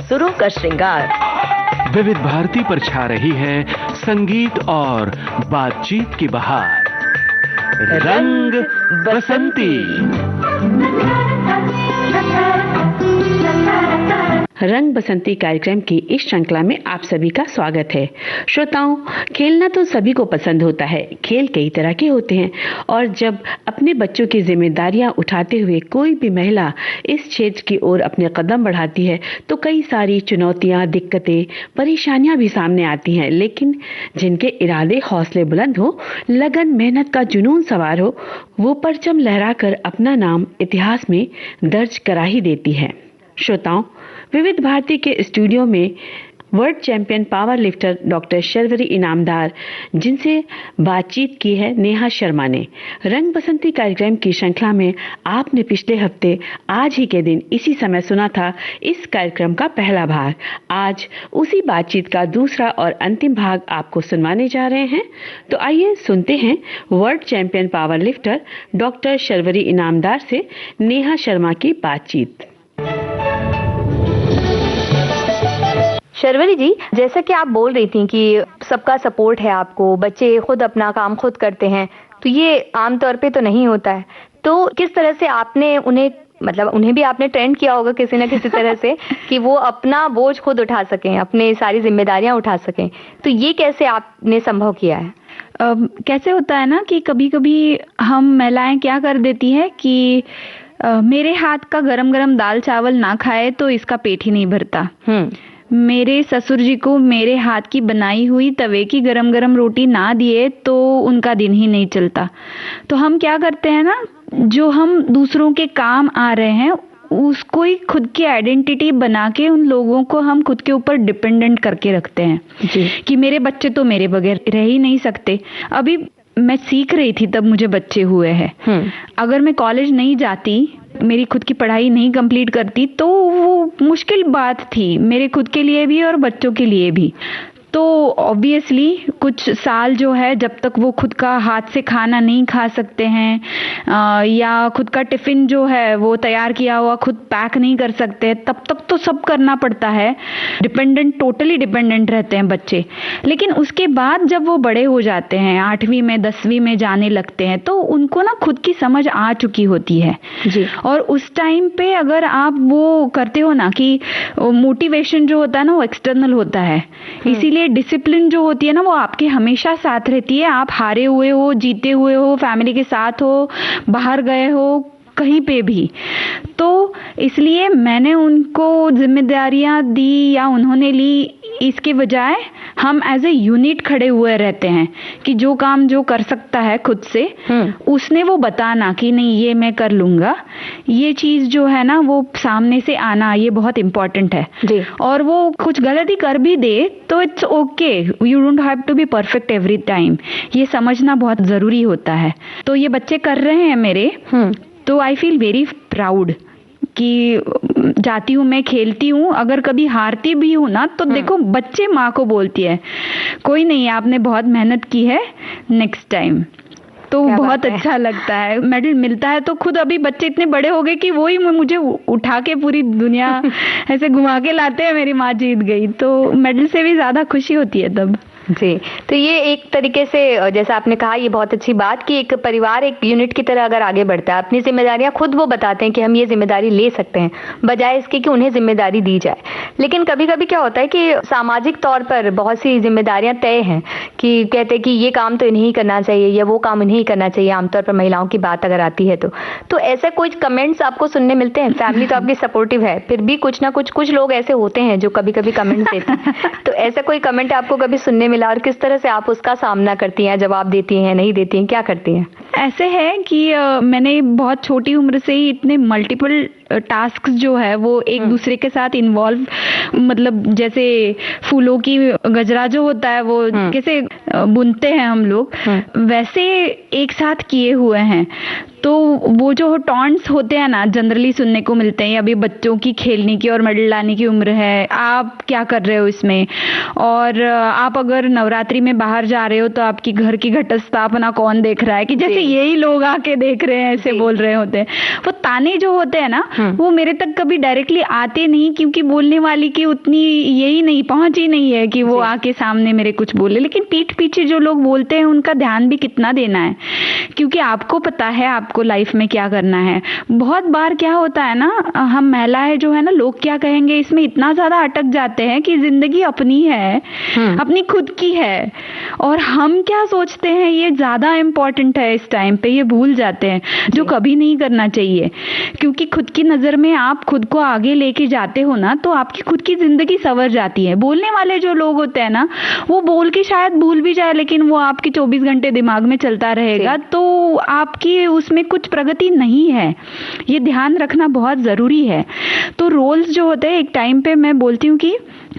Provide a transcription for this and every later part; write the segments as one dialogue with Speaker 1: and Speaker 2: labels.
Speaker 1: सुरों का श्रृंगार।
Speaker 2: विविध भारती पर छा रही है संगीत और बातचीत की बहार। रंग बसंती।
Speaker 3: रंग बसंती कार्यक्रम की इस श्रृंखला में आप सभी का स्वागत है। श्रोताओं, खेलना तो सभी को पसंद होता है। खेल कई तरह के होते हैं और जब अपने बच्चों की जिम्मेदारियां उठाते हुए कोई भी महिला इस क्षेत्र की ओर अपने कदम बढ़ाती है तो कई सारी चुनौतियां, दिक्कतें, परेशानियां भी सामने आती हैं। लेकिन जिनके इरादे हौसले बुलंद हो, लगन, मेहनत का जुनून सवार हो, वो परचम लहराकर अपना नाम इतिहास में दर्ज करा ही देती है। श्रोताओं, विविध भारती के स्टूडियो में world champion power lifter doctor Sharvari Inamdar, जिनसे बातचीत की है नेहा शर्मा ने। रंग बसंती कार्यक्रम की श्रृंखला में आपने पिछले हफ्ते आज ही के दिन इसी समय सुना था इस कार्यक्रम का पहला भाग। आज उसी बातचीत का दूसरा और अंतिम भाग आपको सुनवाने जा रहे हैं। तो आइए सुनते हैं world champion power lifter doctor Sharvari Inamdar से नेहा शर्मा की बातचीत।
Speaker 4: शर्वरी जी, जैसा कि आप बोल रही थी कि सबका सपोर्ट है आपको, बच्चे खुद अपना काम खुद करते हैं, तो ये आमतौर पे तो नहीं होता है। तो किस तरह से आपने उन्हें भी आपने ट्रेन किया होगा किसी न किसी तरह से कि वो अपना बोझ खुद उठा सकें, अपने सारी जिम्मेदारियां उठा सकें, तो ये कैसे आपने संभव किया है?
Speaker 5: कैसे होता है ना कि कभी कभी हम महिलाएं क्या कर देती है कि मेरे हाथ का गरम गरम दाल चावल ना खाए तो इसका पेट ही नहीं भरता। मेरे ससुर जी को मेरे हाथ की बनाई हुई तवे की गरम गरम रोटी ना दिए तो उनका दिन ही नहीं चलता। तो हम क्या करते हैं ना, जो हम दूसरों के काम आ रहे हैं उसको ही खुद की आइडेंटिटी बना के उन लोगों को हम खुद के ऊपर डिपेंडेंट करके रखते हैं जी। कि मेरे बच्चे तो मेरे बगैर रह ही नहीं सकते। अभी मैं सीख रही थी तब मुझे बच्चे हुए हैं। अगर मैं कॉलेज नहीं जाती, मेरी खुद की पढ़ाई नहीं कंप्लीट करती तो वो मुश्किल बात थी मेरे खुद के लिए भी और बच्चों के लिए भी। तो ऑब्वियसली कुछ साल जो है जब तक वो खुद का हाथ से खाना नहीं खा सकते हैं या खुद का टिफिन जो है वो तैयार किया हुआ खुद पैक नहीं कर सकते, तब तक तो सब करना पड़ता है। टोटली डिपेंडेंट रहते हैं बच्चे। लेकिन उसके बाद जब वो बड़े हो जाते हैं, 8वीं में 10वीं में जाने लगते हैं, तो उनको ना खुद की समझ आ चुकी होती है जी। और उस टाइम पे अगर आप वो करते हो ना कि मोटिवेशन जो होता है ना वो एक्सटर्नल होता है, इसीलिए डिसिप्लिन जो होती है ना वो आपके हमेशा साथ रहती है। आप हारे हुए हो, जीते हुए हो, फैमिली के साथ हो, बाहर गए हो, कहीं पे भी। तो इसलिए मैंने उनको जिम्मेदारियां दी या उन्होंने ली, इसके बजाय हम एज ए यूनिट खड़े हुए रहते हैं कि जो काम जो कर सकता है खुद से उसने वो बताना कि नहीं ये मैं कर लूंगा। ये चीज जो है ना वो सामने से आना, ये बहुत इम्पोर्टेंट है जी। और वो कुछ गलती कर भी दे तो it's okay, you don't have to be perfect every time. ये समझना बहुत जरूरी होता है। तो ये बच्चे कर रहे हैं मेरे, तो आई फील वेरी प्राउड कि जाती हूँ मैं, खेलती हूँ, अगर कभी हारती भी हूँ ना तो देखो बच्चे माँ को बोलती है कोई नहीं आपने बहुत मेहनत की है, नेक्स्ट टाइम। तो बहुत अच्छा लगता है। मेडल मिलता है तो खुद अभी बच्चे इतने बड़े हो गए कि वो ही मुझे उठा के पूरी दुनिया ऐसे घुमा के लाते हैं, मेरी माँ जीत गई, तो मेडल से भी ज्यादा खुशी होती है तब
Speaker 4: जी। तो ये एक तरीके से जैसा आपने कहा, ये बहुत अच्छी बात कि एक परिवार एक यूनिट की तरह अगर आगे बढ़ता है, अपनी जिम्मेदारियां खुद वो बताते हैं कि हम ये जिम्मेदारी ले सकते हैं, बजाय इसके कि उन्हें जिम्मेदारी दी जाए। लेकिन कभी कभी क्या होता है कि सामाजिक तौर पर बहुत सी जिम्मेदारियां तय हैं कि कहते हैं कि ये काम तो इन्हें ही करना चाहिए या वो काम इन्हें ही करना चाहिए, आमतौर पर महिलाओं की बात अगर आती है तो ऐसा कुछ कमेंट्स आपको सुनने मिलते हैं? फैमिली तो आपकी सपोर्टिव है, फिर भी कुछ ना कुछ लोग ऐसे होते हैं जो कभी कभी कमेंट देते हैं। तो ऐसा कोई कमेंट आपको कभी सुनने मिला और किस तरह से आप उसका सामना करती हैं, जवाब देती हैं, नहीं देती हैं, क्या करती हैं?
Speaker 5: ऐसे है कि मैंने बहुत छोटी उम्र से ही इतने मल्टीपल टास्क जो है वो एक दूसरे के साथ इन्वॉल्व, मतलब जैसे फूलों की गजरा जो होता है वो कैसे बुनते हैं हम लोग, वैसे एक साथ किए हुए हैं। तो वो जो टॉन्ट्स होते हैं ना जनरली सुनने को मिलते हैं, अभी बच्चों की खेलने की और मेडल लाने की उम्र है, आप क्या कर रहे हो इसमें, और आप अगर नवरात्रि में बाहर जा रहे हो तो आपकी घर की घट स्थापना कौन देख रहा है, कि जैसे यही लोग आके देख रहे हैं, ऐसे बोल रहे होते हैं। वो ताने जो होते हैं ना, वो मेरे तक कभी डायरेक्टली आते नहीं, क्योंकि बोलने वाली की उतनी यही नहीं, पहुंच ही नहीं है कि वो आके सामने मेरे कुछ बोले। लेकिन पीठ पीछे जो लोग बोलते हैं उनका ध्यान भी कितना देना है, क्योंकि आपको पता है आपको लाइफ में क्या करना है। बहुत बार क्या होता है ना, हम महिलाएं जो है ना, लोग क्या कहेंगे, इसमें इतना ज्यादा अटक जाते हैं कि जिंदगी अपनी है, अपनी खुद की है, और हम क्या सोचते हैं ये ज्यादा इंपॉर्टेंट है इस टाइम पे, ये भूल जाते हैं, जो कभी नहीं करना चाहिए। क्योंकि खुद की नजर में आप खुद को आगे लेके जाते हो ना, तो आपकी खुद की जिंदगी संवर जाती है। बोलने वाले जो लोग होते हैं ना, वो बोल के शायद भूल भी जाए, लेकिन वो आपके 24 घंटे दिमाग में चलता रहेगा, तो आपकी उसमें कुछ प्रगति नहीं है। ये ध्यान रखना बहुत जरूरी है। तो रोल्स जो होते हैं, एक टाइम पे मैं बोलती हूँ कि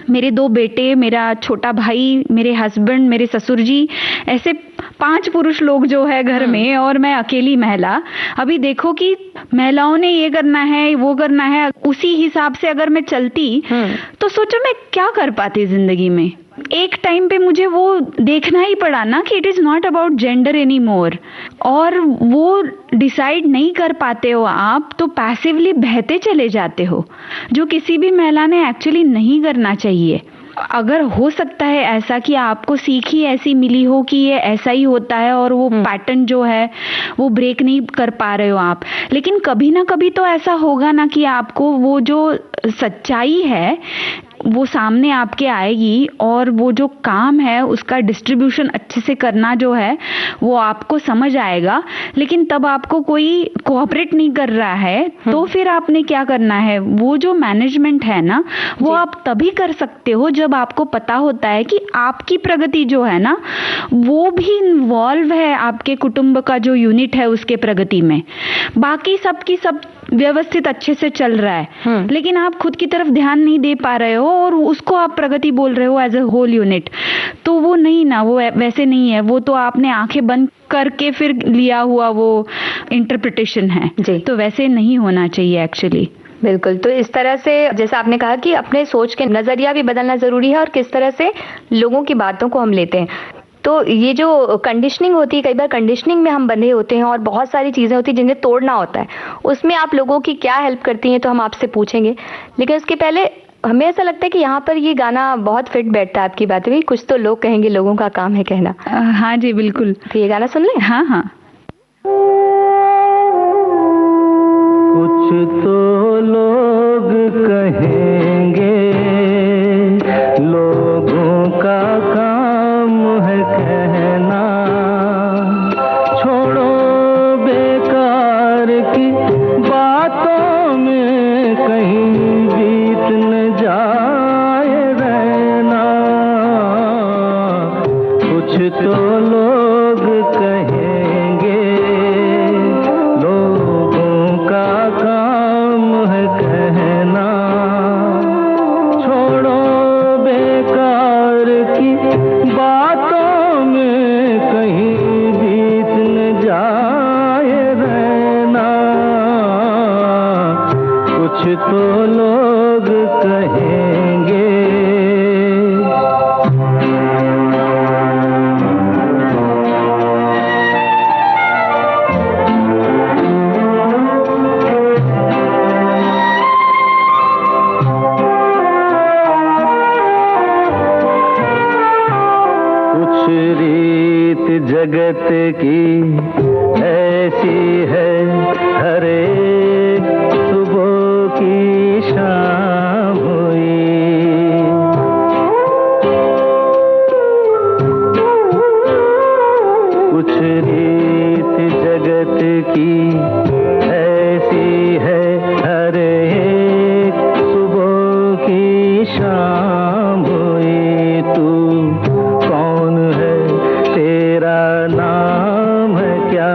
Speaker 5: मेरे 2 बेटे, मेरा छोटा भाई, मेरे हस्बैंड, मेरे ससुर जी, ऐसे 5 पुरुष लोग जो है घर में, और मैं अकेली महिला। अभी देखो कि महिलाओं ने ये करना है, वो करना है, उसी हिसाब से अगर मैं चलती तो सोचो मैं क्या कर पाती जिंदगी में। एक टाइम पे मुझे वो देखना ही पड़ा ना कि it is not about gender any more, और वो डिसाइड नहीं कर पाते हो आप, तो पैसिवली बहते चले जाते हो, जो किसी भी महिला ने एक्चुअली नहीं करना चाहिए। अगर हो सकता है ऐसा कि आपको सीख ही ऐसी मिली हो कि ये ऐसा ही होता है, और वो पैटर्न जो है वो ब्रेक नहीं कर पा रहे हो आप, लेकिन कभी ना कभी तो ऐसा होगा ना कि आपको वो जो सच्चाई है वो सामने आपके आएगी, और वो जो काम है उसका डिस्ट्रीब्यूशन अच्छे से करना जो है वो आपको समझ आएगा। लेकिन तब आपको कोई कोऑपरेट नहीं कर रहा है, तो फिर आपने क्या करना है, वो जो मैनेजमेंट है ना, वो आप तभी कर सकते हो जब आपको पता होता है कि आपकी प्रगति जो है ना, वो भी इन्वॉल्व है आपके कुटुंब का जो यूनिट है उसके प्रगति में। बाकी सबकी सब व्यवस्थित अच्छे से चल रहा है, लेकिन आप खुद की तरफ ध्यान नहीं दे पा रहे हो, और उसको आप प्रगति बोल रहे हो एज अ होल यूनिट, तो वो नहीं ना, वो वैसे नहीं है। वो तो आपने आंखें बंद करके फिर लिया हुआ वो इंटरप्रिटेशन है, तो वैसे नहीं होना चाहिए एक्चुअली।
Speaker 4: बिल्कुल। तो इस तरह से जैसा आपने कहा कि अपने सोच के नजरिया भी बदलना जरूरी है, और किस तरह से लोगों की बातों को हम लेते हैं। तो ये जो कंडीशनिंग होती है, कई बार कंडीशनिंग में हम बंधे होते हैं, और बहुत सारी चीजें होती हैं जिन्हें तोड़ना होता है, उसमें आप लोगों की क्या हेल्प करती हैं, तो हम आपसे पूछेंगे। लेकिन उसके पहले हमें ऐसा लगता है कि यहाँ पर ये गाना बहुत फिट बैठता है आपकी बातें भी। कुछ तो लोग कहेंगे, लोगों का काम है कहना।
Speaker 5: हाँ जी बिल्कुल।
Speaker 4: तो ये गाना सुन लें।
Speaker 5: हाँ हाँ।
Speaker 1: कुछ तो लोग कहेंगे, लोगों का काम है कहना, छोड़ो बेकार की बातों में कहीं बीत न जाए रहना। कुछ तो लोग कहेंगे, लोगों का काम है कहना, छोड़ो बेकार की बातों में कहीं बीत न जाए रहना। कुछ तो लोग कहेंगे। कुछ रीत जगत की ऐसी है, हर एक सुबह की शाम हुई। कुछ रीत जगत की ऐसी है, हर एक सुबह की शाम हुई। तू कौन है, तेरा नाम है क्या,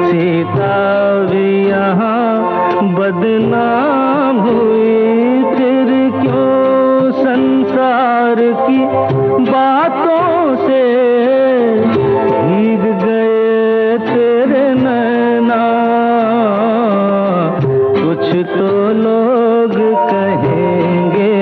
Speaker 1: सीता भी यहाँ बदनाम हुई। फिर क्यों संसार की बातों से भीग गए तेरे नैना। कुछ तो लोग कहेंगे,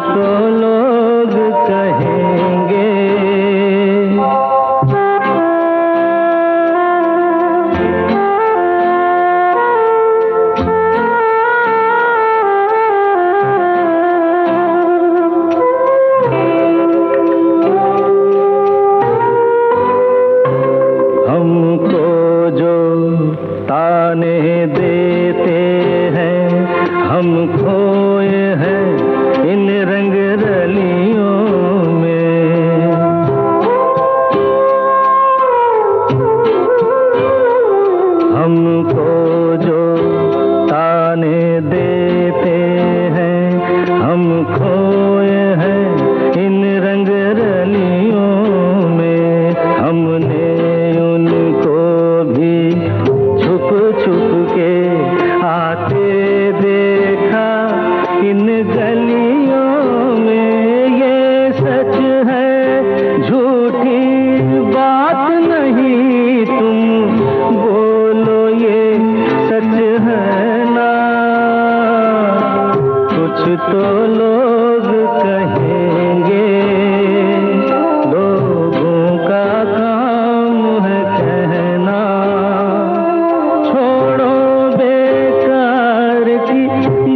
Speaker 1: तो लोग कहेंगे। हमको जो ताने देते हैं, हम खोए हैं इन रंग रलियों में। हमको जो ताने देते हैं, हम खोए हैं इन रंग रलियों में। हमने उनको भी छुप छुप के आते देखा इन गलियों में। ये सच है झूठी बात नहीं, तुम बोलो ये सच है ना। कुछ तो लोग कहेंगे, लोगों का काम है कहना। छोड़ो बेकार की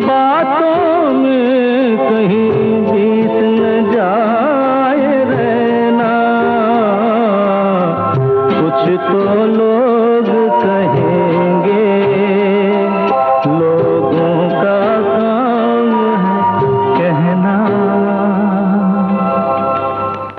Speaker 1: बातों में कहीं बीत न जाए रहना। कुछ तो लोग कहेंगे, लोगों का काम है कहना।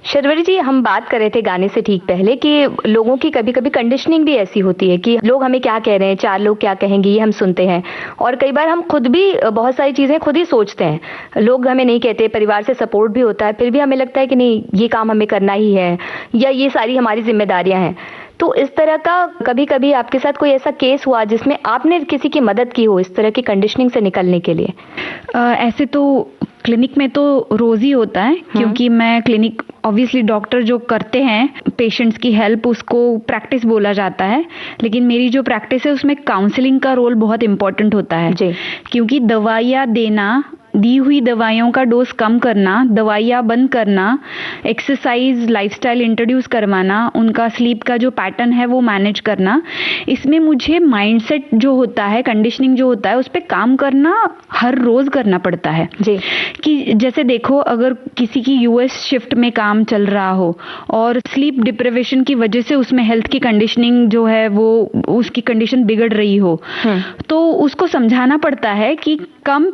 Speaker 4: शर्वरी जी, हम बात कर रहे थे गाने से ठीक पहले कि लोगों की कभी कभी कंडीशनिंग भी ऐसी होती है कि लोग हमें क्या कह रहे हैं, चार लोग क्या कहेंगे, ये हम सुनते हैं। और कई बार हम खुद भी बहुत सारी चीजें खुद ही सोचते हैं। लोग हमें नहीं कहते, परिवार से सपोर्ट भी होता है, फिर भी हमें लगता है कि नहीं, ये काम हमें करना ही है, या ये सारी हमारी जिम्मेदारियां हैं। तो इस तरह का कभी कभी आपके साथ कोई ऐसा केस हुआ जिसमें आपने किसी की मदद की हो इस तरह की कंडीशनिंग से निकलने के लिए?
Speaker 5: ऐसे तो क्लिनिक में तो रोज ही होता है, क्योंकि मैं क्लिनिक ऑब्वियसली डॉक्टर जो करते हैं पेशेंट्स की हेल्प, उसको प्रैक्टिस बोला जाता है। लेकिन मेरी जो प्रैक्टिस है उसमें काउंसलिंग का रोल बहुत इंपॉर्टेंट होता है
Speaker 4: जी।
Speaker 5: क्योंकि दवाइयाँ देना, दी हुई दवाइयों का डोज कम करना, दवाइयाँ बंद करना, एक्सरसाइज लाइफस्टाइल इंट्रोड्यूस करवाना, उनका स्लीप का जो पैटर्न है वो मैनेज करना, इसमें मुझे माइंडसेट जो होता है, कंडीशनिंग जो होता है, उस पर काम करना हर रोज करना पड़ता है
Speaker 4: जी।
Speaker 5: कि जैसे देखो, अगर किसी की यूएस शिफ्ट में काम चल रहा हो और स्लीप डिप्रिवेशन की वजह से उसमें हेल्थ की कंडीशनिंग जो है वो उसकी कंडीशन बिगड़ रही हो, तो उसको समझाना पड़ता है कि कम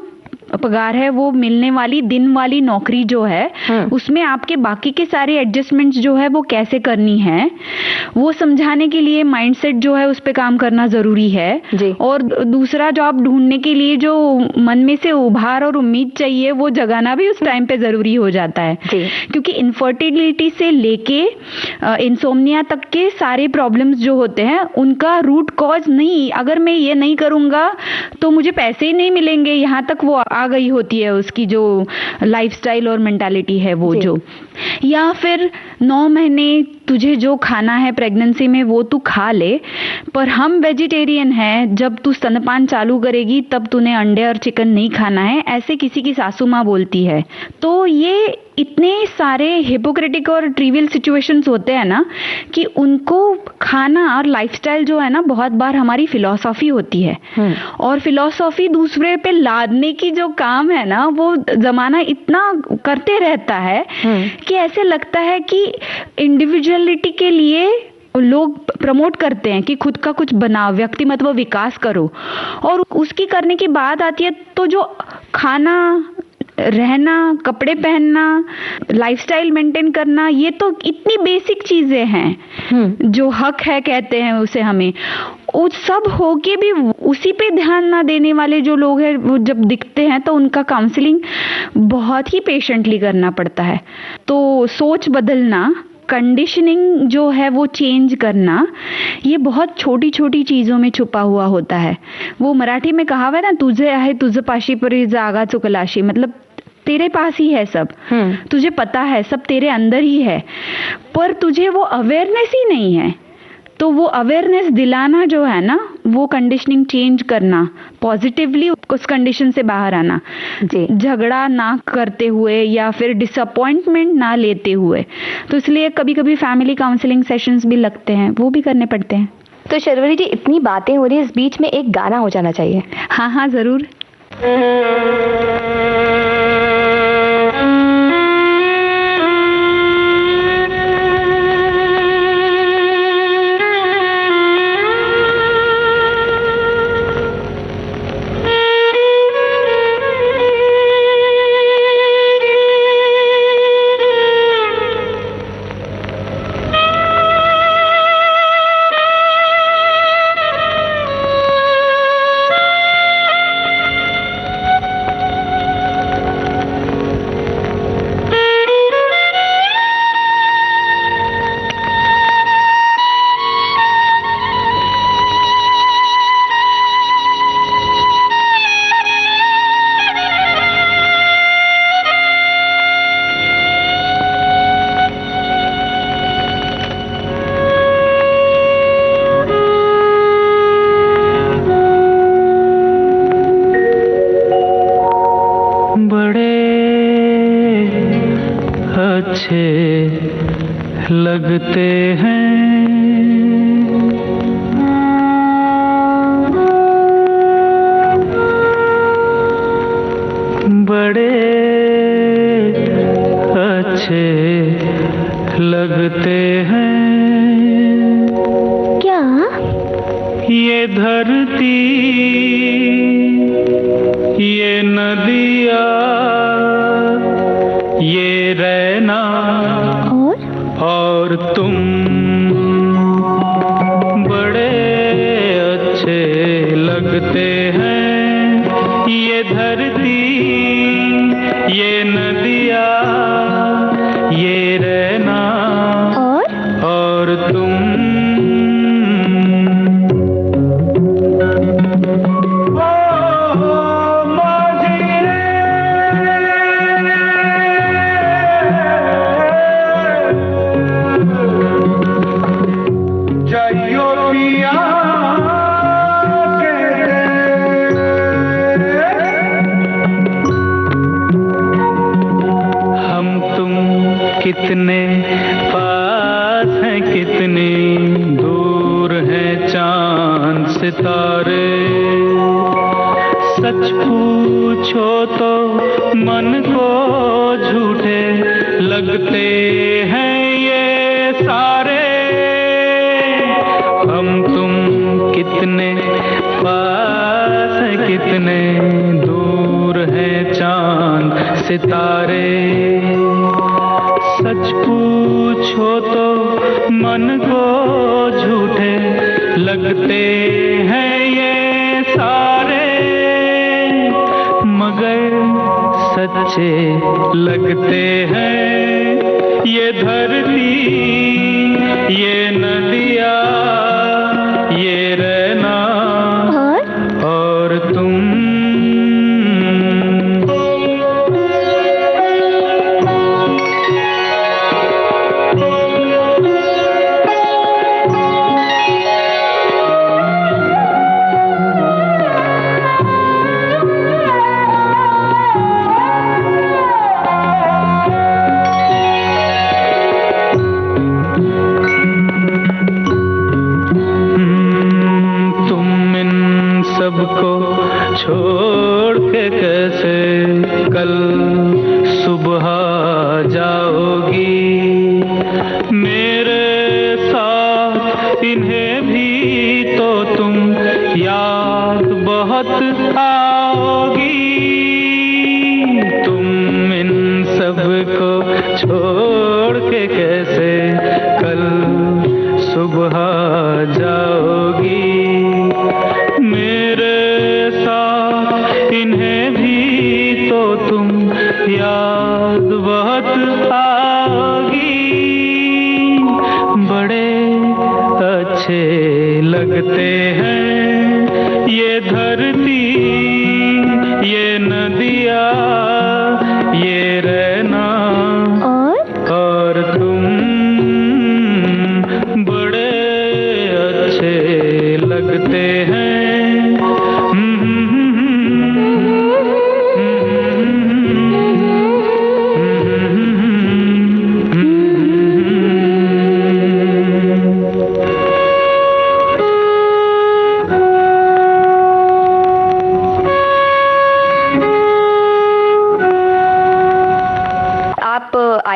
Speaker 5: पगार है वो मिलने वाली दिन वाली नौकरी जो है उसमें आपके बाकी के सारे एडजस्टमेंट्स जो है वो कैसे करनी है, वो समझाने के लिए माइंडसेट जो है उस पे काम करना जरूरी है
Speaker 4: जी।
Speaker 5: और दूसरा जॉब ढूंढने के लिए जो मन में से उभार और उम्मीद चाहिए वो जगाना भी उस टाइम पे जरूरी हो जाता है
Speaker 4: जी।
Speaker 5: क्योंकि इनफर्टिलिटी से लेके इंसोम्निया तक के सारे प्रॉब्लम्स जो होते हैं उनका रूट कॉज नहीं, अगर मैं ये नहीं करूंगा तो मुझे पैसे ही नहीं मिलेंगे, यहाँ तक वो आ गई होती है उसकी जो लाइफस्टाइल और मेंटालिटी है वो जो, या फिर 9 महीने तुझे जो खाना है प्रेगनेंसी में वो तू खा ले, पर हम वेजिटेरियन हैं, जब तू स्तनपान चालू करेगी तब तूने अंडे और चिकन नहीं खाना है, ऐसे किसी की सासू माँ बोलती है। तो ये इतने सारे हिपोक्रेटिक और ट्रिवियल सिचुएशंस होते हैं ना कि उनको खाना और लाइफस्टाइल जो है ना बहुत बार हमारी फिलॉसफी होती है और फिलॉसफी दूसरे पे लादने की जो काम है ना वो जमाना इतना करते रहता है कि ऐसे लगता है कि इंडिविजुअलिटी के लिए लोग प्रमोट करते हैं कि खुद का कुछ बनाओ, व्यक्तिमत्व विकास करो, और उसकी करने की बात आती है तो जो खाना, रहना, कपड़े पहनना, लाइफस्टाइल मेंटेन करना, ये तो इतनी बेसिक चीजें हैं जो हक है कहते हैं उसे हमें, वो सब होके भी उसी पे ध्यान ना देने वाले जो लोग हैं वो जब दिखते हैं तो उनका काउंसलिंग बहुत ही पेशेंटली करना पड़ता है। तो सोच बदलना, कंडीशनिंग जो है वो चेंज करना, ये बहुत छोटी छोटी चीजों में छुपा हुआ होता है। वो मराठी में कहावत है ना, तुझे आहे तुझ पाशी परी जागा चुकलाशी, मतलब तेरे पास ही है सब, तुझे पता है सब तेरे अंदर ही है, पर तुझे वो अवेयरनेस ही नहीं है। तो वो अवेयरनेस दिलाना जो है ना, वो कंडीशनिंग चेंज करना, पॉजिटिवली उस कंडीशन से बाहर आना, झगड़ा ना करते हुए या फिर डिसअपॉइंटमेंट ना लेते हुए। तो इसलिए कभी कभी फैमिली काउंसलिंग सेशंस भी लगते हैं, वो भी करने पड़ते हैं।
Speaker 4: तो शर्वरी जी, इतनी बातें हो रही है, इस बीच में एक गाना हो जाना चाहिए।
Speaker 5: हाँ हाँ जरूर।
Speaker 1: लगते हैं बड़े अच्छे लगते हैं।
Speaker 4: क्या
Speaker 1: ये धरती, ये नदियाँ, ये रहना और तुम बड़े अच्छे लगते हैं। ये धरती, ये नदियाँ, ये रहना और तुम। कितने पास हैं, कितनी दूर हैं चांद सितारे। सच पूछो तो मन को झूठे लगते हैं ये सारे। हम तुम कितने पास हैं, कितने दूर हैं चांद सितारे। सच पूछो तो मन को झूठे लगते हैं ये सारे, मगर सच्चे लगते हैं। ये धरती, ये नदियाँ, ये रहना और तुम। सबको छोड़ के कैसे कल सुबह जाओगी। मेरे साथ इन्हें भी तो तुम याद बहुत आओगी। तुम इन सबको छोड़ के कैसे कल सुबह जाओगी। मेरे साथ इन्हें भी तो तुम याद बहुत आओगी। बड़े अच्छे लगते हैं ये धरती, ये नदी।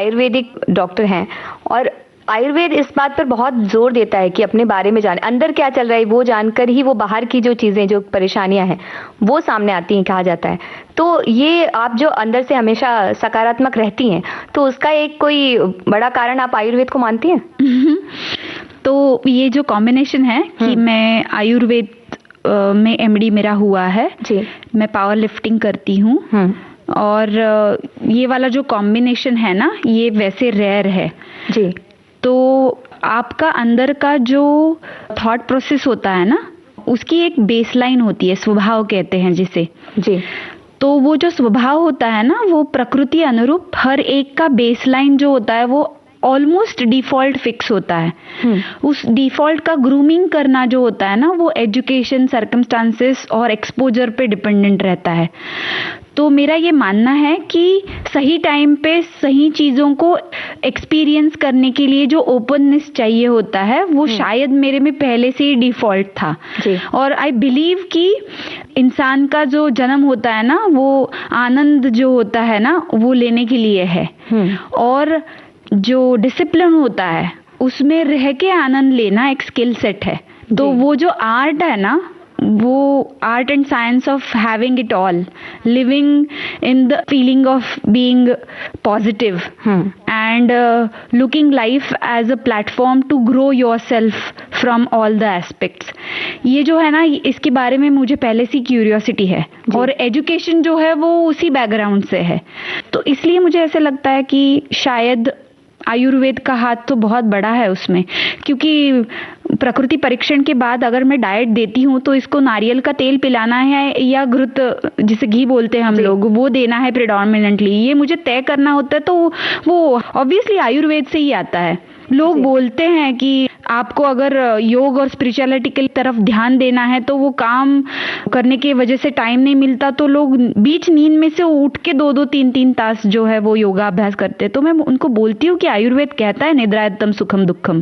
Speaker 4: आयुर्वेदिक डॉक्टर हैं और आयुर्वेद इस बात पर बहुत जोर देता है कि अपने बारे में जाने, अंदर क्या चल रहा है वो जानकर ही वो बाहर की जो चीज़ें, जो परेशानियां हैं वो सामने आती हैं, कहा जाता है। तो ये आप जो अंदर से हमेशा सकारात्मक रहती हैं, तो उसका एक कोई बड़ा कारण आप आयुर्वेद को मानती हैं?
Speaker 5: तो ये जो कॉम्बिनेशन है कि मैं आयुर्वेद में एमडी मेरा हुआ है जी, मैं पावर लिफ्टिंग करती हूँ और ये वाला जो कॉम्बिनेशन है ना, ये वैसे रेयर है जी। तो आपका अंदर का जो थॉट प्रोसेस होता है ना, उसकी एक बेसलाइन होती है, स्वभाव कहते हैं जिसे जी। तो वो जो स्वभाव होता है ना, वो प्रकृति अनुरूप हर एक का बेसलाइन जो होता है वो ऑलमोस्ट डिफॉल्ट फिक्स होता है। उस डिफॉल्ट का ग्रूमिंग करना जो होता है ना, वो एजुकेशन, सर्कमस्टांसेस और एक्सपोजर पे डिपेंडेंट रहता है। तो मेरा ये मानना है कि सही टाइम पे सही चीज़ों को एक्सपीरियंस करने के लिए जो ओपननेस चाहिए होता है, वो शायद मेरे में पहले से ही डिफॉल्ट था। और आई बिलीव कि इंसान का जो जन्म होता है ना, वो आनंद जो होता है ना, वो लेने के लिए है। और जो डिसिप्लिन होता है उसमें रह के आनंद लेना एक स्किल सेट है। तो वो जो आर्ट है ना, वो art and science of having it all, living in the feeling of being positive and looking life as a platform to grow yourself from all the aspects, ये जो है ना, इसके बारे में मुझे पहले से क्यूरियोसिटी है और एजुकेशन जो है वो उसी बैकग्राउंड से है। तो इसलिए मुझे ऐसे लगता है कि शायद आयुर्वेद का हाथ तो बहुत बड़ा है उसमें, क्योंकि प्रकृति परीक्षण के बाद अगर मैं डाइट देती हूँ तो इसको नारियल का तेल पिलाना है या घृत, जिसे घी बोलते हैं हम लोग, वो देना है प्रेडोमिनेंटली, ये मुझे तय करना होता है। तो वो ऑब्वियसली आयुर्वेद से ही आता है। लोग बोलते हैं कि आपको अगर योग और स्पिरिचुअलिटी की तरफ ध्यान देना है तो वो काम करने की वजह से टाइम नहीं मिलता, तो लोग बीच नींद में से उठ के 2-2, 3-3 तास जो है वो योगा अभ्यास करते हैं। तो मैं उनको बोलती हूँ कि आयुर्वेद कहता है निद्रायतम सुखम दुखम,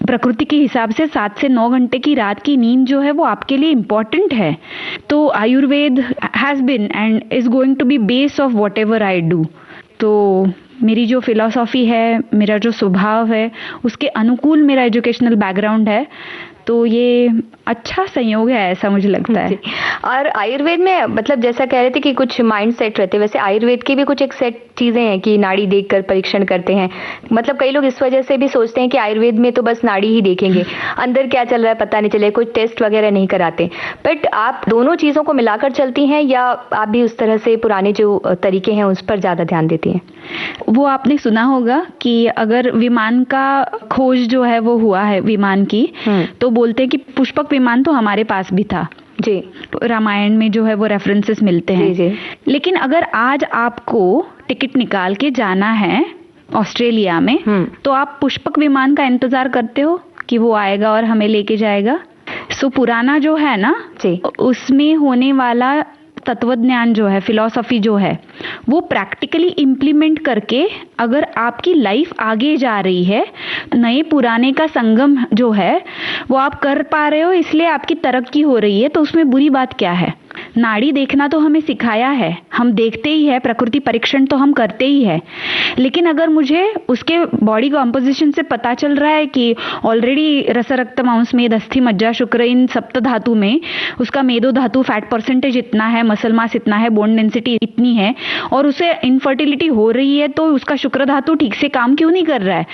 Speaker 5: प्रकृति के हिसाब से 7 से 9 घंटे की रात की नींद जो है वो आपके लिए इम्पोर्टेंट है। तो Ayurveda has been and is going to be base of whatever I do. तो मेरी जो फिलॉसफी है, मेरा जो स्वभाव है, उसके अनुकूल मेरा एजुकेशनल बैकग्राउंड है, तो ये अच्छा संयोग है, ऐसा मुझे लगता है।
Speaker 4: और आयुर्वेद में मतलब जैसा कह रहे थे कि कुछ माइंड सेट रहते हैं, वैसे आयुर्वेद की भी कुछ एक सेट चीज़ें हैं कि नाड़ी देखकर परीक्षण करते हैं। मतलब कई लोग इस वजह से भी सोचते हैं कि आयुर्वेद में तो बस नाड़ी ही देखेंगे, अंदर क्या चल रहा है पता नहीं चले, कोई टेस्ट वगैरह नहीं कराते। बट आप दोनों चीज़ों को मिलाकर चलती हैं या आप भी उस तरह से पुराने जो तरीके हैं उस पर ज़्यादा ध्यान देती हैं?
Speaker 5: वो आपने सुना होगा कि अगर विमान का खोज जो है वो हुआ है विमान की, तो बोलते हैं कि पुष्पक विमान तो हमारे पास भी था जी, रामायण में जो है वो रेफरेंसेस मिलते हैं जी। लेकिन अगर आज आपको टिकट निकाल के जाना है ऑस्ट्रेलिया में, तो आप पुष्पक विमान का इंतजार करते हो कि वो आएगा और हमें लेके जाएगा? सो पुराना जो है ना जी, उसमें होने वाला तत्वज्ञान जो है, फिलॉसफी जो है, वो प्रैक्टिकली इम्प्लीमेंट करके अगर आपकी लाइफ आगे जा रही है, नए पुराने का संगम जो है वो आप कर पा रहे हो, इसलिए आपकी तरक्की हो रही है, तो उसमें बुरी बात क्या है? नाड़ी देखना तो हमें सिखाया है, हम देखते ही है, प्रकृति परीक्षण तो हम करते ही है। लेकिन अगर मुझे उसके बॉडी कॉम्पोजिशन से पता चल रहा है कि ऑलरेडी रस रक्त मांस मेद अस्थि मज्जा शुक्र इन सप्त धातु में उसका मेदो धातु फैट परसेंटेज इतना है, मसल मास इतना है, बोन डेंसिटी इतनी है, और उसे इनफर्टिलिटी हो रही है, तो उसका शुक्र धातु ठीक से काम क्यों नहीं कर रहा है?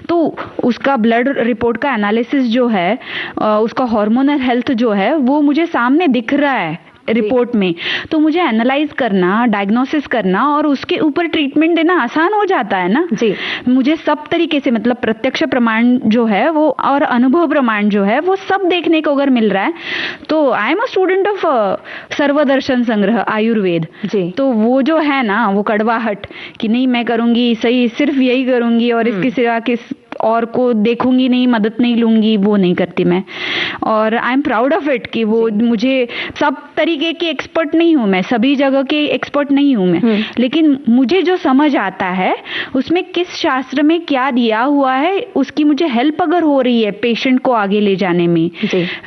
Speaker 5: तो उसका ब्लड रिपोर्ट का एनालिसिस जो है, उसका हार्मोनल हेल्थ जो है, वो मुझे सामने दिख रहा है रिपोर्ट में, तो मुझे एनालाइज करना, डायग्नोसिस करना और उसके ऊपर ट्रीटमेंट देना आसान हो जाता है ना जी। मुझे सब तरीके से, मतलब प्रत्यक्ष प्रमाण जो है वो और अनुभव प्रमाण जो है वो सब देखने को अगर मिल रहा है, तो I am a student of Sarva Darshan संग्रह आयुर्वेद जी। तो वो जो है ना, वो कड़वाहट कि नहीं मैं करूंगी सही, सिर्फ यही करूंगी और इसके सिवा किस और को देखूंगी नहीं, मदद नहीं लूंगी, वो नहीं करती मैं। और I am proud of it कि वो मुझे सब तरीके के एक्सपर्ट नहीं हूं मैं, सभी जगह के एक्सपर्ट नहीं हूं मैं, लेकिन मुझे जो समझ आता है उसमें किस शास्त्र में क्या दिया हुआ है, उसकी मुझे हेल्प अगर हो रही है पेशेंट को आगे ले जाने में,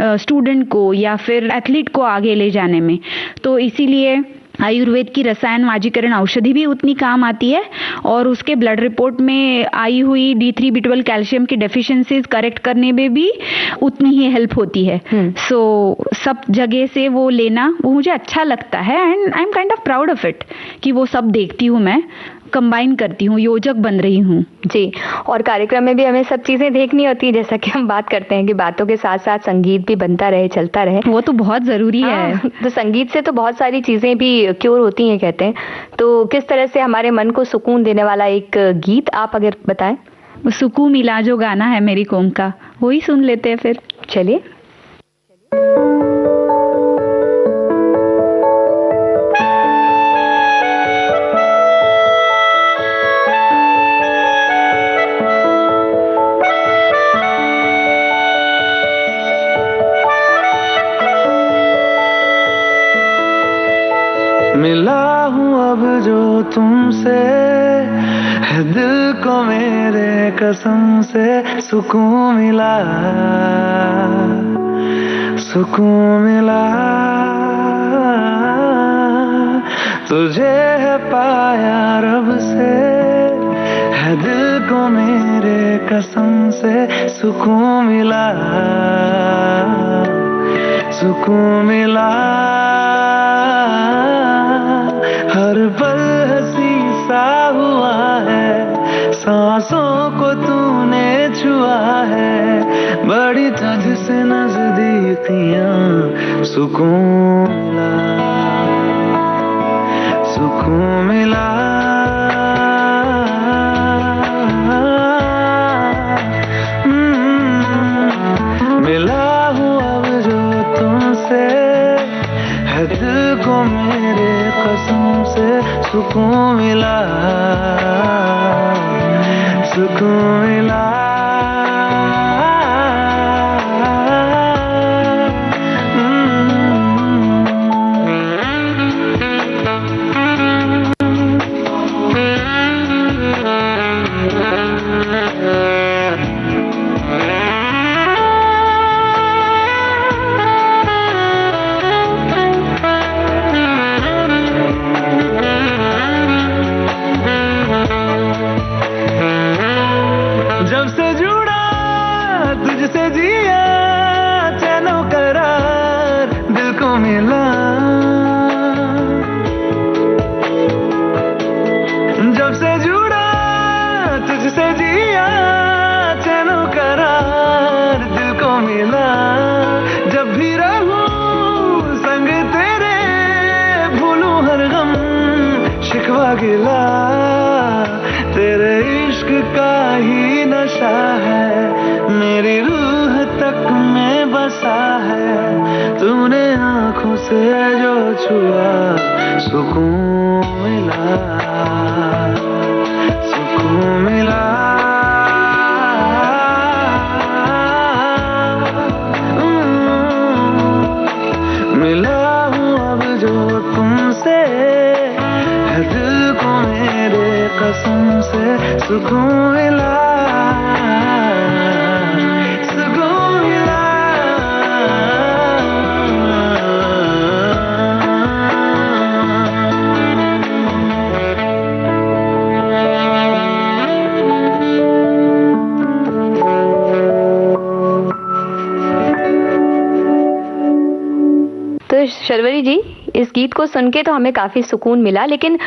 Speaker 5: स्टूडेंट को या फिर एथलीट को आगे ले जाने में, तो इसीलिए आयुर्वेद की रसायन वाजीकरण औषधि भी उतनी काम आती है और उसके ब्लड रिपोर्ट में आई हुई D3 B12 कैल्शियम की डेफिशिएंसीज करेक्ट करने में भी उतनी ही हेल्प होती है। सो सब जगह से वो लेना वो मुझे अच्छा लगता है and I am kind of proud of it कि वो सब देखती हूँ, मैं कंबाइन करती हूँ, योजक बन रही हूँ।
Speaker 4: जी, और कार्यक्रम में भी हमें सब चीजें देखनी होती है, जैसा कि हम बात करते हैं कि बातों के साथ साथ संगीत भी बनता रहे, चलता रहे,
Speaker 5: वो तो बहुत जरूरी है।
Speaker 4: तो संगीत से तो बहुत सारी चीजें भी क्योर होती हैं कहते हैं। तो किस तरह से हमारे मन को सुकून देने वाला एक गीत आप अगर बताएं।
Speaker 5: सुकून मिला जो गाना है मेरी कोम का, वही सुन लेते हैं फिर।
Speaker 4: चलिए।
Speaker 1: मिला हूँ अब जो तुमसे है दिल को मेरे कसम से सुकून मिला, सुकून मिला। तुझे है पाया रब से है दिल को मेरे कसम से सुकून मिला, सुकून मिला। हर पल हंसी सा हुआ है, सांसों को तूने छुआ है, बड़ी तुझसे नजदीकियां सुकून मिला, सुकून मिला। मिला हूँ अब जो तुमसे है दिल को मेरे कसम से सुकून मिला, सुकून मिला। जब से जुड़ा तुझसे जिया चैनो करार दिल को मिला, जब से जुड़ा तुझसे जिया चैनो करार दिल को मिला। जब भी रहूं संग तेरे भूलूं हर गम शिकवा गिला, तेरे इश्क का ही नशा है मेरी रूह तक में बसा है, तूने आँखों से जो छुआ सुकून मिला, सुकून मिला। मिला हूँ अब जो तुमसे है दिल को मेरे कसम से सुकून मिला, सुकून मिला।
Speaker 4: तो शर्वरी जी, इस गीत को सुन के तो हमें काफ़ी सुकून मिला, लेकिन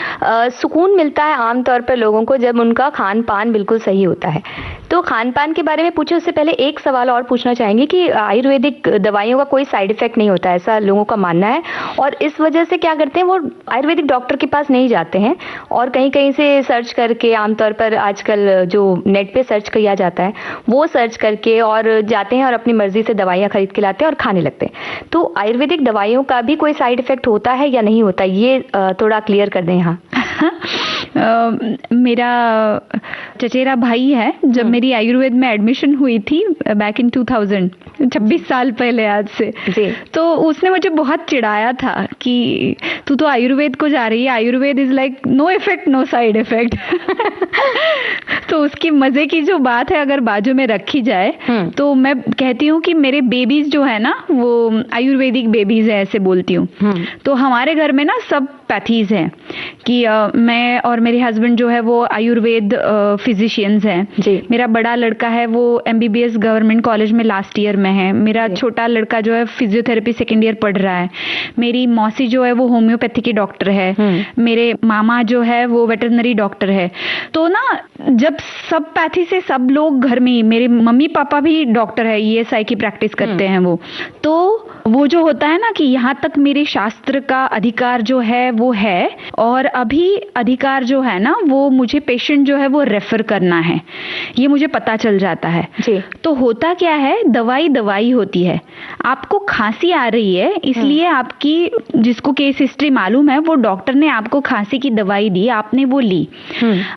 Speaker 4: सुकून मिलता है आमतौर पर लोगों को जब उनका खान पान बिल्कुल सही होता है। तो खान पान के बारे में पूछे उससे पहले एक सवाल और पूछना चाहेंगे कि आयुर्वेदिक दवाइयों का कोई साइड इफेक्ट नहीं होता, ऐसा लोगों का मानना है, और इस वजह से क्या करते हैं वो आयुर्वेदिक डॉक्टर के पास नहीं जाते हैं और कहीं कहीं से सर्च करके, आमतौर पर आजकल जो नेट पे सर्च किया जाता है वो सर्च करके और जाते हैं और अपनी मर्जी से दवाइयाँ खरीद के लाते हैं और खाने लगते हैं। तो आयुर्वेदिक दवाइयों का भी कोई साइड इफेक्ट होता है या नहीं होता, ये थोड़ा क्लियर कर दें यहाँ।
Speaker 5: मेरा चचेरा भाई है, जब मेरी आयुर्वेद में एडमिशन हुई थी बैक इन 2000, 26 साल पहले आज से
Speaker 4: जी,
Speaker 5: तो उसने मुझे बहुत चिढ़ाया था कि तू तो आयुर्वेद को जा रही है, Ayurveda is like no effect no side effect. तो उसकी मजे की जो बात है अगर बाजू में रखी जाए तो मैं कहती हूँ कि मेरे बेबीज जो है ना वो आयुर्वेदिक बेबीज है, ऐसे बोलती हूँ। तो हमारे घर में ना सब पैथीज हैं कि मैं और मेरे हस्बैंड जो है वो आयुर्वेद फिजिशियंस हैं। मेरा बड़ा लड़का है वो MBBS गवर्नमेंट कॉलेज में लास्ट ईयर में है। मेरा छोटा लड़का जो है फिजियोथेरेपी सेकेंड ईयर पढ़ रहा है। मेरी मौसी जो है वो होम्योपैथी की डॉक्टर है। मेरे मामा जो है वो वेटरनरी डॉक्टर है। तो ना जब सब पैथी से सब लोग घर में, मेरे मम्मी पापा भी डॉक्टर है, ESI की प्रैक्टिस करते हैं वो जो होता है ना कि यहाँ तक मेरे शास्त्र का अधिकार जो है वो है, और अभी अधिकार जो है ना वो मुझे पेशेंट जो है वो रेफर करना है, ये मुझे पता चल जाता है जी। तो होता क्या है, दवाई होती है। आपको खांसी आ रही है इसलिए आपकी, जिसको केस हिस्ट्री मालूम है, वो डॉक्टर ने आपको खांसी की दवाई दी, आपने वो ली।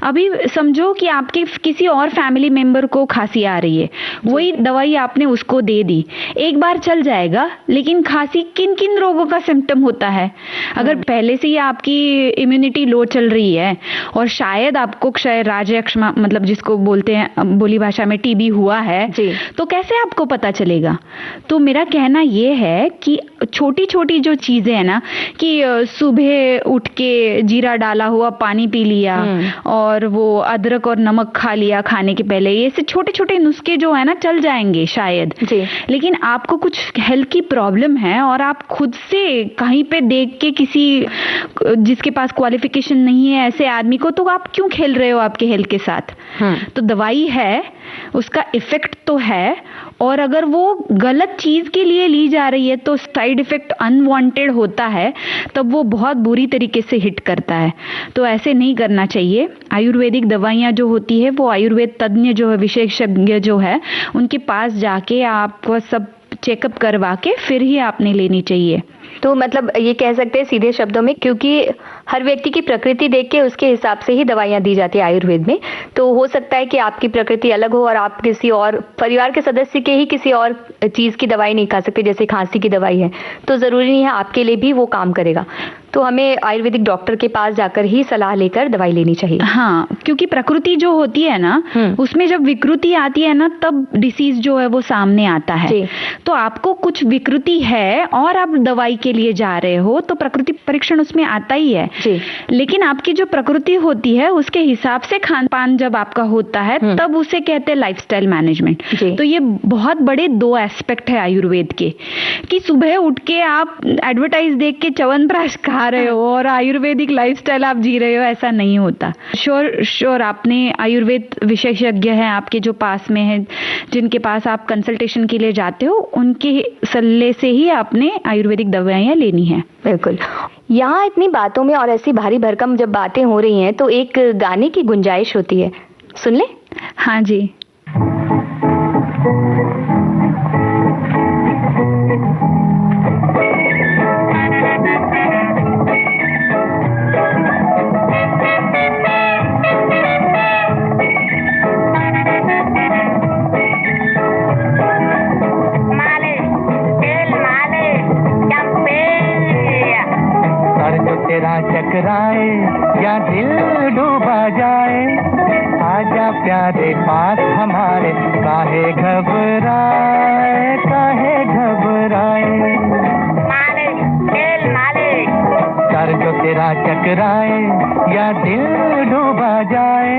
Speaker 5: अभी समझो कि आपके किसी और फैमिली मेंबर को खांसी आ रही है, वही दवाई आपने उसको दे दी, एक बार चल जाएगा, लेकिन खांसी किन किन रोगों का सिम्टम होता है। अगर पहले से ही आपकी इम्यूनिटी लो चल रही है और शायद आपको क्षय राजयक्ष मतलब जिसको बोलते हैं बोली भाषा में TB हुआ है, तो कैसे आपको पता चलेगा। तो मेरा कहना यह है कि छोटी छोटी जो चीजें हैं ना, कि सुबह उठ के जीरा डाला हुआ पानी पी लिया और वो अदरक और नमक खा लिया खाने के पहले, ये से छोटे छोटे नुस्खे जो है ना चल जाएंगे शायद। लेकिन आपको कुछ हेल्थ की प्रॉब्लम है और आप खुद से कहीं पे देख के किसी जिसके पास क्वालिफिकेशन नहीं है ऐसे आदमी को, तो आप क्यों खेल रहे हो आपके हेल्थ के साथ। तो दवाई है, उसका इफेक्ट तो है, और अगर वो गलत चीज के लिए ली जा रही है तो साइड इफेक्ट अनवांटेड होता है, तब वो बहुत बुरी तरीके से हिट करता है। तो ऐसे नहीं करना चाहिए। आयुर्वेदिक दवाइयाँ जो होती है वो आयुर्वेद तज्ञ जो है, विशेषज्ञ जो है, उनके पास जाके आपको सब चेकअप करवा के फिर ही आपने लेनी चाहिए।
Speaker 4: तो मतलब ये कह सकते हैं सीधे शब्दों में, क्योंकि हर व्यक्ति की प्रकृति देख के उसके हिसाब से ही दवाइयाँ दी जाती है आयुर्वेद में। तो हो सकता है कि आपकी प्रकृति अलग हो और आप किसी और परिवार के सदस्य के ही किसी और चीज़ की दवाई नहीं खा सकते, जैसे खांसी की दवाई है, तो ज़रूरी नहीं है आपके लिए भी वो काम करेगा। तो हमें आयुर्वेदिक डॉक्टर के पास जाकर ही सलाह लेकर दवाई लेनी चाहिए।
Speaker 5: हाँ, क्योंकि प्रकृति जो होती है ना, उसमें जब विकृति आती है ना, तब डिसीज जो है वो सामने आता है। तो आपको कुछ विकृति है और आप दवाई के लिए जा रहे हो, तो प्रकृति परीक्षण उसमें आता ही है। लेकिन आपकी जो प्रकृति होती है उसके हिसाब से खान पान जब आपका होता है, तब उसे कहते हैं लाइफस्टाइल मैनेजमेंट। तो ये बहुत बड़े 2 एस्पेक्ट है आयुर्वेद के, कि सुबह उठ के आप एडवर्टाइज देख के च्यवनप्राश खा रहे हो और आयुर्वेदिक लाइफस्टाइल आप जी रहे हो, ऐसा नहीं होता। श्योर आपने आयुर्वेद विशेषज्ञ हैं आपके जो पास में है, जिनके पास आप कंसल्टेशन के लिए जाते हो, उनके सल्ले से ही आपने आयुर्वेदिक दवाइयाँ लेनी है।
Speaker 4: बिल्कुल। यहाँ इतनी बातों में और ऐसी भारी भरकम जब बातें हो रही हैं तो एक गाने की गुंजाइश होती है, सुन ले।
Speaker 5: हाँ जी।
Speaker 1: तेरा चकराए या दिल डूबा जाए, आजा प्यारे पास हमारे, काहे घबराए काहे घबराए। सर जो तेरा चकराए या दिल डूबा जाए,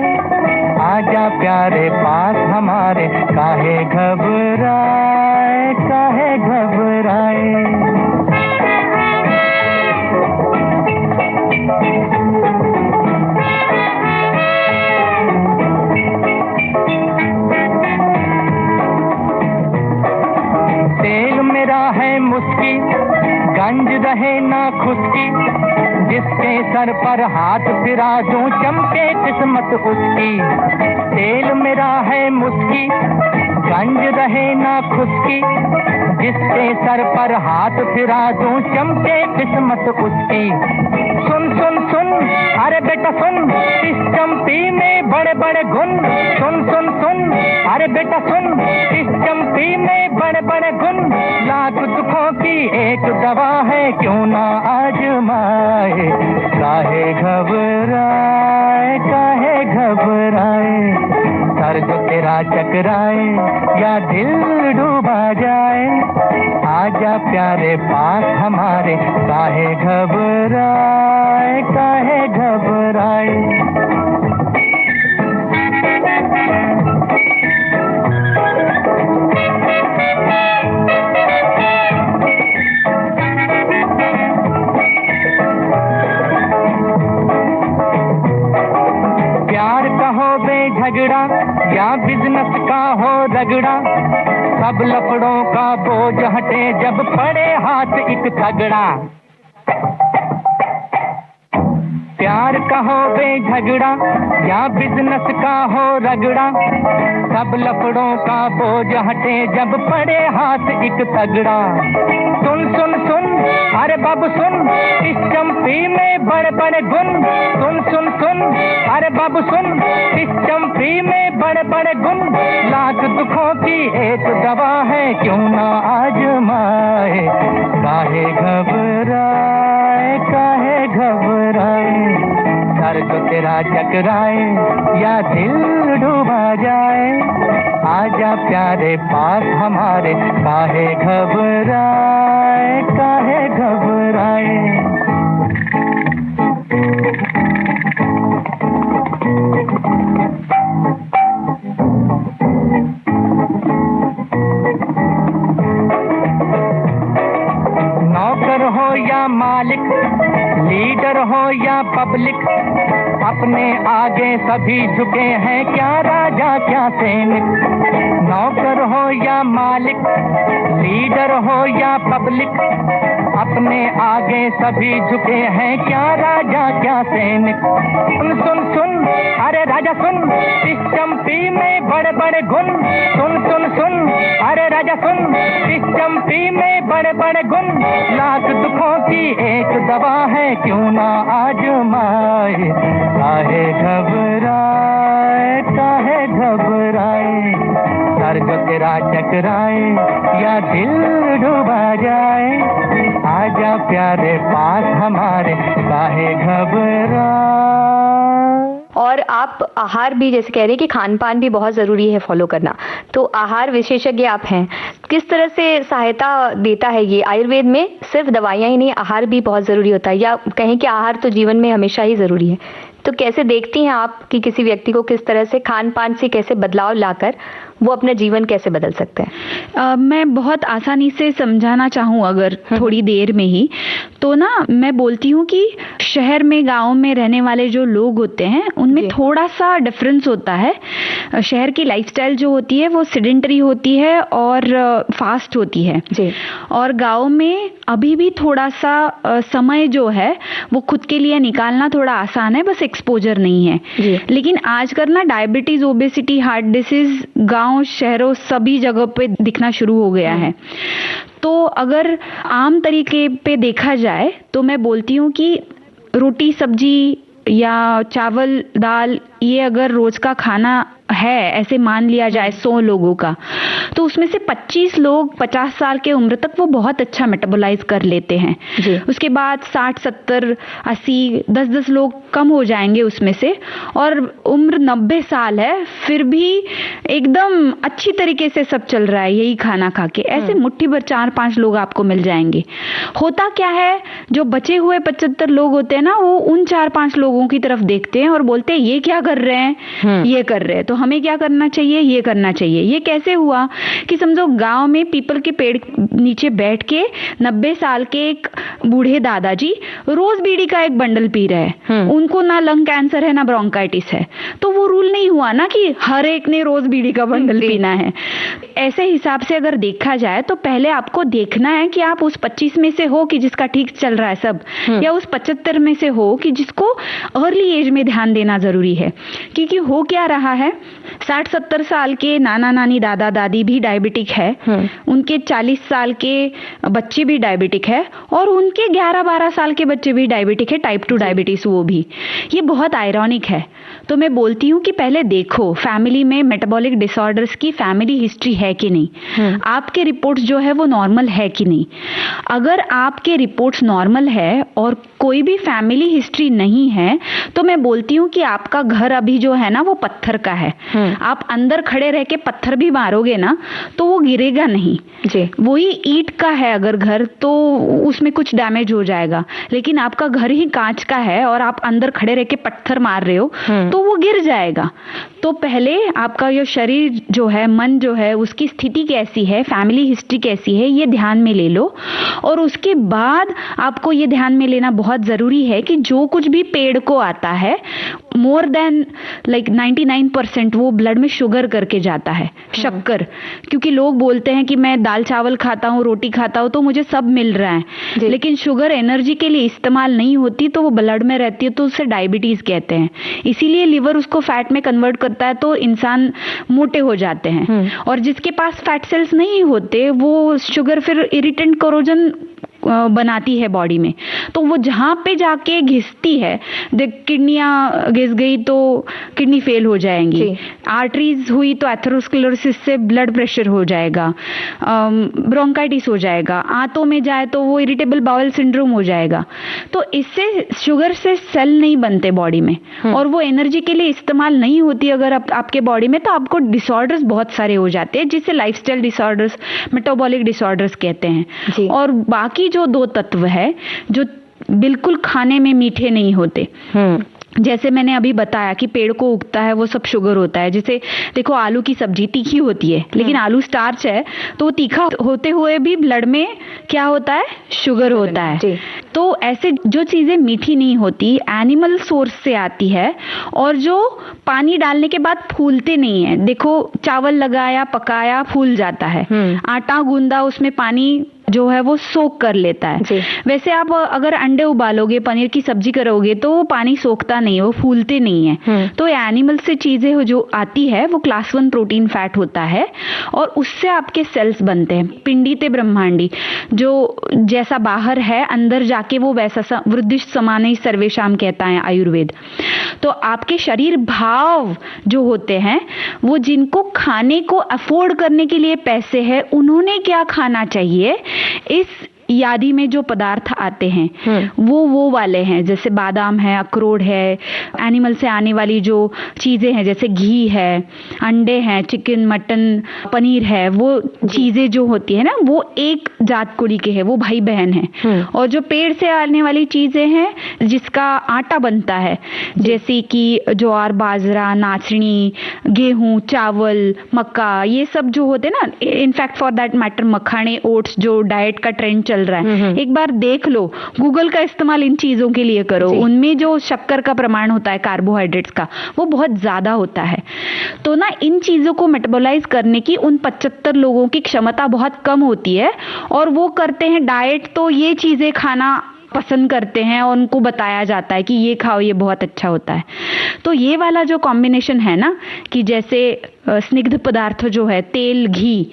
Speaker 1: आजा प्यारे पास हमारे, काहे घबराए काहे घबराए। तेल मेरा है मुस्की, गंज रहे ना खुशकी, जिसके सर पर हाथ फिरा दूं चमके किस्मत उसकी। तेल मेरा है मुस्की, गंज रहे ना खुशकी, जिसके सर पर हाथ फिरा दूं चमके किस्मत उसकी। सुन सुन सुन अरे बेटा सुन, इस चंपी में बड़े बड़े गुण। सुन सुन सुन अरे बेटा सुन, इस चंपी में बड़े बड़े गुण। लाख दुखों की एक दवा है, क्यों ना आजमाए, काहे घबराए काहे घबराए। तेरा टकराए या दिल डूबा जाए, आजा प्यारे पास हमारे, काहे घबराए, काहे घबराए। प्यार का हो बेझगड़ा या बिजनेस का हो रगड़ा, सब लफड़ों का बोझ हटे जब पड़े हाथ एक तगड़ा। प्यार का हो बेझगड़ा या बिजनेस का हो रगड़ा, सब लफड़ों का बोझ हटे जब पड़े हाथ एक तगड़ा। सुन सुन सुन अरे बाबू सुन, इस चंपी में बड़े बड़े गुण। सुन सुन सुन अरे बाबू सुन, इस चंपी में बड़े बड़े गुण। लाख दुखों की एक दवा है, क्यों ना आजमाए, काहे घबराए, काहे घबराए। सर जो तेरा टकराए या दिल डूबा जाए, आजा प्यारे पास हमारे, काहे घबराए, काहे घबराए। नौकर हो या मालिक, लीडर हो या पब्लिक, अपने आगे सभी झुके हैं, क्या राजा क्या सैनिक। नौकर हो या मालिक, लीडर हो या पब्लिक, अपने आगे सभी झुके हैं, क्या राजा क्या सैनिक। सुन सुन सुन अरे राजा सुन, इस चंपी में बड़े बड़े गुण। सुन सुन सुन अरे राजा सुन, इस चंपी में बड़े बड़े गुण। लाख दुखों की एक दवा है, क्यों ना आजमाए, काहे घबराए, काहे घबराए। सर जो तेरा टकराए या दिल डूबा जाए, आजा प्यारे पास हमारे, काहे घबराए।
Speaker 4: और आप आहार भी जैसे कह रहे हैं कि खान पान भी बहुत ज़रूरी है फॉलो करना, तो आहार विशेषज्ञ आप हैं, किस तरह से सहायता देता है ये? आयुर्वेद में सिर्फ दवाइयाँ ही नहीं, आहार भी बहुत ज़रूरी होता है, या कहें कि आहार तो जीवन में हमेशा ही ज़रूरी है। तो कैसे देखती हैं आप कि किसी व्यक्ति को किस तरह से खान पान से कैसे बदलाव लाकर वो अपना जीवन कैसे बदल सकते हैं?
Speaker 5: मैं बहुत आसानी से समझाना चाहूँ अगर थोड़ी देर में ही, तो ना मैं बोलती हूँ कि शहर में गांव में रहने वाले जो लोग होते हैं उनमें थोड़ा सा डिफरेंस होता है। शहर की लाइफस्टाइल जो होती है वो सेडेंटरी होती है और फास्ट होती है जी। और गांव में अभी भी थोड़ा सा समय जो है वो खुद के लिए निकालना थोड़ा आसान है, बस एक्सपोजर नहीं है जी। लेकिन आजकल ना डायबिटीज, ओबेसिटी, हार्ट डिसीज गांव शहरों सभी जगह पे दिखना शुरू हो गया है। तो अगर आम तरीके पे देखा जाए तो मैं बोलती हूँ कि रोटी सब्जी या चावल दाल ये अगर रोज का खाना है, ऐसे मान लिया जाए 100 लोगों का, तो उसमें से 25 लोग 50 साल के उम्र तक वो बहुत अच्छा मेटाबोलाइज कर लेते हैं जी। उसके बाद 60, 70, 80, 10-10 लोग कम हो जाएंगे उसमें से, और उम्र 90 साल है फिर भी एकदम अच्छी तरीके से सब चल रहा है यही खाना खा के। ऐसे मुट्ठी भर 4-5 लोग आपको मिल जाएंगे। होता क्या है, जो बचे हुए 75 लोग होते हैं ना, वो उन 4-5 लोगों की तरफ देखते हैं और बोलते हैं ये क्या कर रहे हैं, ये कर रहे हैं, तो हमें क्या करना चाहिए, ये करना चाहिए। ये कैसे हुआ कि समझो गांव में पीपल के पेड़ नीचे बैठ के 90 साल के एक बूढ़े दादाजी रोज बीड़ी का एक बंडल पी रहे हैं। उनको ना लंग कैंसर है ना ब्रोंकाइटिस है, तो वो रूल नहीं हुआ ना कि हर एक ने रोज बीड़ी का बंडल पीना है। ऐसे हिसाब से अगर देखा जाए तो पहले आपको देखना है कि आप उस 25 में से हो कि जिसका ठीक चल रहा है सब, या उस 75 में से हो कि जिसको अर्ली एज में ध्यान देना जरूरी है। क्योंकि हो क्या रहा है, 60-70 साल के नाना नानी दादा दादी भी डायबिटिक है, उनके 40 साल के बच्चे भी डायबिटिक है, और उनके 11-12 साल के बच्चे भी डायबिटिक है, टाइप 2 डायबिटीज वो भी। ये बहुत आयरॉनिक है। तो मैं बोलती हूँ कि पहले देखो फैमिली में मेटाबॉलिक डिसऑर्डर्स की फैमिली हिस्ट्री है कि नहीं, आपके रिपोर्ट्स जो है वो नॉर्मल है कि नहीं। अगर आपके रिपोर्ट्स नॉर्मल है और कोई भी फैमिली हिस्ट्री नहीं है तो मैं बोलती हूँ कि आपका घर अभी जो है ना वो पत्थर का है। आप अंदर खड़े रह के पत्थर भी मारोगे ना तो वो गिरेगा नहीं जी। वही ईंट का है अगर घर तो उसमें कुछ डैमेज हो जाएगा, लेकिन आपका घर ही कांच का है और आप अंदर खड़े रह के पत्थर मार रहे हो तो वो गिर जाएगा। तो पहले आपका ये शरीर जो है, मन जो है, उसकी स्थिति कैसी है, फैमिली हिस्ट्री कैसी है, ये ध्यान में ले लो। और उसके बाद आपको ये ध्यान में लेना बहुत जरूरी है कि जो कुछ भी पेड़ को आता है मोर देन लाइक 99% वो ब्लड में शुगर करके जाता है, शक्कर। क्योंकि लोग बोलते हैं कि मैं दाल चावल खाता हूँ, रोटी खाता हूँ तो मुझे सब मिल रहा है, लेकिन शुगर एनर्जी के लिए इस्तेमाल नहीं होती तो वो ब्लड में रहती है, तो उसे डायबिटीज कहते हैं। इसीलिए लिवर उसको फैट में कन्वर्ट करता है तो इंसान मोटे हो जाते हैं। और जिसके पास फैट सेल्स नहीं होते वो शुगर फिर इरिटेंट कोरोजन बनाती है बॉडी में, तो वो जहां पे जाके घिसती है, किडनियां घिस गई तो किडनी फेल हो जाएंगी, आर्टरीज हुई तो एथेरोस्क्लेरोसिस से ब्लड प्रेशर हो जाएगा, ब्रोंकाइटिस हो जाएगा, आंतों में जाए तो वो इरिटेबल बाउल सिंड्रोम हो जाएगा। तो इससे शुगर से सेल नहीं बनते बॉडी में और वो एनर्जी के लिए इस्तेमाल नहीं होती अगर आपके बॉडी में, तो आपको डिसऑर्डर्स बहुत सारे हो जाते हैं जिसे लाइफस्टाइल डिसऑर्डर्स, मेटाबॉलिक डिसऑर्डर्स कहते हैं। और बाकी जो 2 तत्व है जो बिल्कुल खाने में मीठे नहीं होते, जैसे मैंने अभी बताया कि पेड़ को उगता है वो सब शुगर होता है। जैसे देखो आलू की सब्जी तीखी होती है लेकिन आलू स्टार्च है तो वो तीखा होते हुए भी ब्लड में क्या होता है, शुगर होता है। तो ऐसे जो चीजें मीठी नहीं होती एनिमल सोर्स से आती है और जो पानी डालने के बाद फूलते नहीं है। देखो चावल लगाया, पकाया, फूल जाता है, आटा गूंदा, उसमें पानी जो है वो सोख कर लेता है। वैसे आप अगर अंडे उबालोगे, पनीर की सब्जी करोगे तो वो पानी सोखता नहीं है, वो फूलते नहीं है। तो एनिमल से चीजें जो आती है वो क्लास 1 प्रोटीन फैट होता है और उससे आपके सेल्स बनते हैं, पिंडी ते ब्रह्मांडी, जो जैसा बाहर है अंदर जाके वो वैसा वृद्धिश्च समानैः सर्वेषां कहता है आयुर्वेद। तो आपके शरीर भाव जो होते हैं वो जिनको खाने को अफोर्ड करने के लिए पैसे है उन्होंने क्या खाना चाहिए, इस यादी में जो पदार्थ आते हैं वो वाले हैं, जैसे बादाम है, अखरोट है, एनिमल से आने वाली जो चीजें हैं जैसे घी है, अंडे हैं, चिकन, मटन, पनीर है, वो चीजें जो होती है ना वो एक जात कुड़ी के हैं, वो भाई बहन है। और जो पेड़ से आने वाली चीजें हैं जिसका आटा बनता है जैसे कि ज्वार, बाजरा, नाचनी, गेहूं, चावल, मक्का, ये सब जो होते हैं ना, इनफैक्ट फॉर दैट मैटर मखाने, ओट्स जो डाइट का ट्रेंड चल रहा है, एक बार देख लो, गूगल का इस्तेमाल इन चीजों के लिए करो, उनमें जो शक्कर का प्रमाण होता है, कार्बोहाइड्रेट्स का, वो बहुत ज्यादा होता है। तो ना इन चीजों को मेटाबोलाइज करने की उन 75 लोगों की क्षमता बहुत कम होती है और वो करते हैं डाइट, तो ये चीजें खाना पसंद करते हैं और उनको बताया जाता है कि ये खाओ, ये बहुत अच्छा होता है। तो ये वाला जो कॉम्बिनेशन है ना कि जैसे स्निग्ध पदार्थ जो है, तेल, घी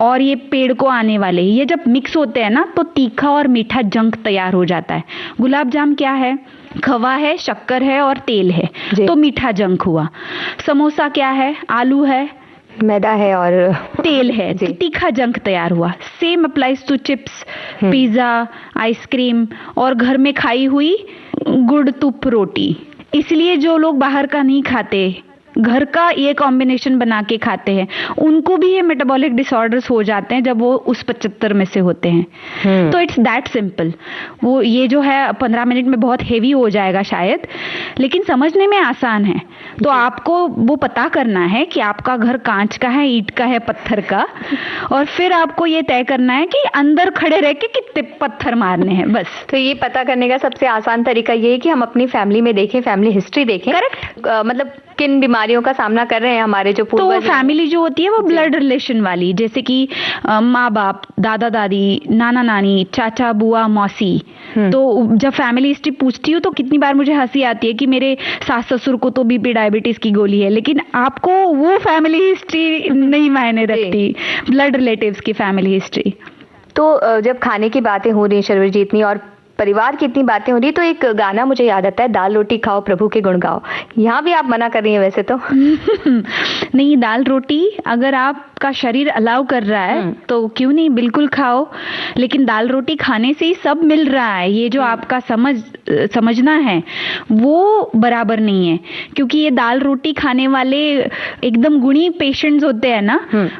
Speaker 5: और ये पेड़ को आने वाले, ये जब मिक्स होते हैं ना तो तीखा और मीठा जंक तैयार हो जाता है। गुलाब जाम क्या है, खवा है, शक्कर है और तेल है, तो मीठा जंक हुआ। समोसा क्या है, आलू है,
Speaker 4: मैदा है और
Speaker 5: तेल है, तो तीखा जंक तैयार हुआ। Same applies to chips, pizza, ice cream और घर में खाई हुई गुड़, तुप, रोटी। इसलिए जो लोग बाहर का नहीं खाते, घर का ये कॉम्बिनेशन बना के खाते हैं, उनको भी ये मेटाबॉलिक डिसऑर्डर्स हो जाते हैं जब वो उस 75 में से होते हैं। तो इट्स दैट सिंपल। वो ये जो है 15 मिनट में बहुत हेवी हो जाएगा शायद, लेकिन समझने में आसान है। तो आपको वो पता करना है कि आपका घर कांच का है, ईंट का है, पत्थर का, और फिर आपको ये तय करना है कि अंदर खड़े रह के कितने पत्थर मारने हैं, बस।
Speaker 4: तो ये पता करने का सबसे आसान तरीका ये है कि हम अपनी फैमिली में देखें, फैमिली हिस्ट्री देखें।
Speaker 5: करेक्ट।
Speaker 4: मतलब किन बीमारियों का सामना कर रहे हैं हमारे जो पूर्वज।
Speaker 5: तो फैमिली जो होती है वो ब्लड रिलेशन वाली, जैसे कि माँ बाप, दादा दादी, नाना नानी, चाचा, बुआ, मौसी। तो जब फैमिली हिस्ट्री पूछती हूँ तो कितनी बार मुझे हंसी आती है कि मेरे सास ससुर को तो बीपी डायबिटीज की गोली है, लेकिन आपको वो फैमिली हिस्ट्री नहीं मायने रखती, ब्लड रिलेटिव्स की फैमिली हिस्ट्री।
Speaker 4: तो जब खाने की बातें हो रही हैं शर्वरी जी, इतनी और परिवार की इतनी बातें हो रही, तो एक गाना मुझे याद आता है, दाल रोटी खाओ प्रभु के गुण गाओ। यहाँ भी आप मना कर रही हैं वैसे तो।
Speaker 5: नहीं, दाल रोटी अगर आप आपका शरीर अलाउ कर रहा है तो क्यों नहीं, बिल्कुल खाओ। लेकिन दाल रोटी खाने से ही सब मिल रहा है, ये जो आपका समझना है वो बराबर नहीं है। क्योंकि ये दाल रोटी खाने वाले एकदम गुणी पेशेंट्स होते हैं ना,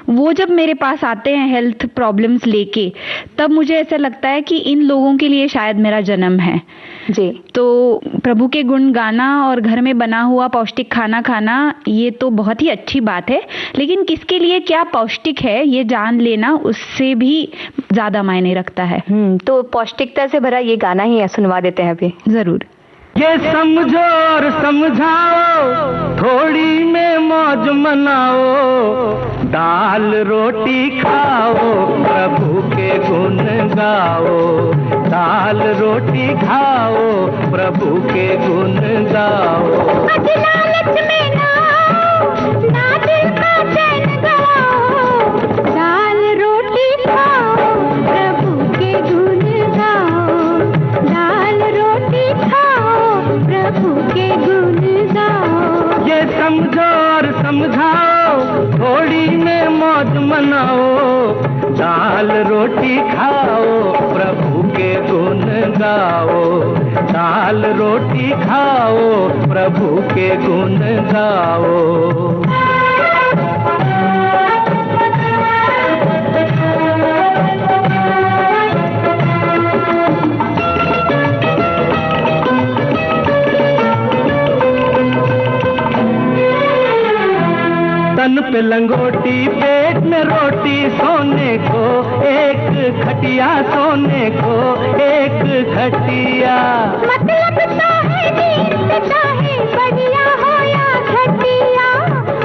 Speaker 5: वो जब मेरे पास आते हैं हेल्थ प्रॉब्लम्स लेके, तब मुझे ऐसा लगता है कि इन लोगों के लिए शायद मेरा जन्म है
Speaker 4: जी।
Speaker 5: तो प्रभु के गुण गाना और घर में बना हुआ पौष्टिक खाना खाना ये तो बहुत ही अच्छी बात है, लेकिन किसके लिए क्या पौष्टिक है ये जान लेना उससे भी ज्यादा मायने रखता है।
Speaker 4: तो पौष्टिकता से भरा ये गाना ही सुनवा देते हैं अभी।
Speaker 5: जरूर।
Speaker 1: ये समझो और समझाओ, थोड़ी में मौज मनाओ, दाल रोटी खाओ, प्रभु के गुण गाओ, दाल रोटी खाओ, प्रभु के गुण गाओ।
Speaker 6: लालच में ना दिल का चैन गवाओ, दाल रोटी खाओ, प्रभु के गुण गाओ, दाल रोटी खाओ, प्रभु के गुण गाओ।
Speaker 1: ये समझो और समझाओ, थोड़ी में मौज मनाओ, दाल रोटी खाओ, प्रभु के गुण गाओ, दाल रोटी खाओ, प्रभु के गुण गाओ। तन पे लंगोटी, पेट में रोटी, सोने को एक खटिया, सोने को एक खटिया।
Speaker 6: मतलब तो है दीन से चाहे बढ़िया हो या घटिया,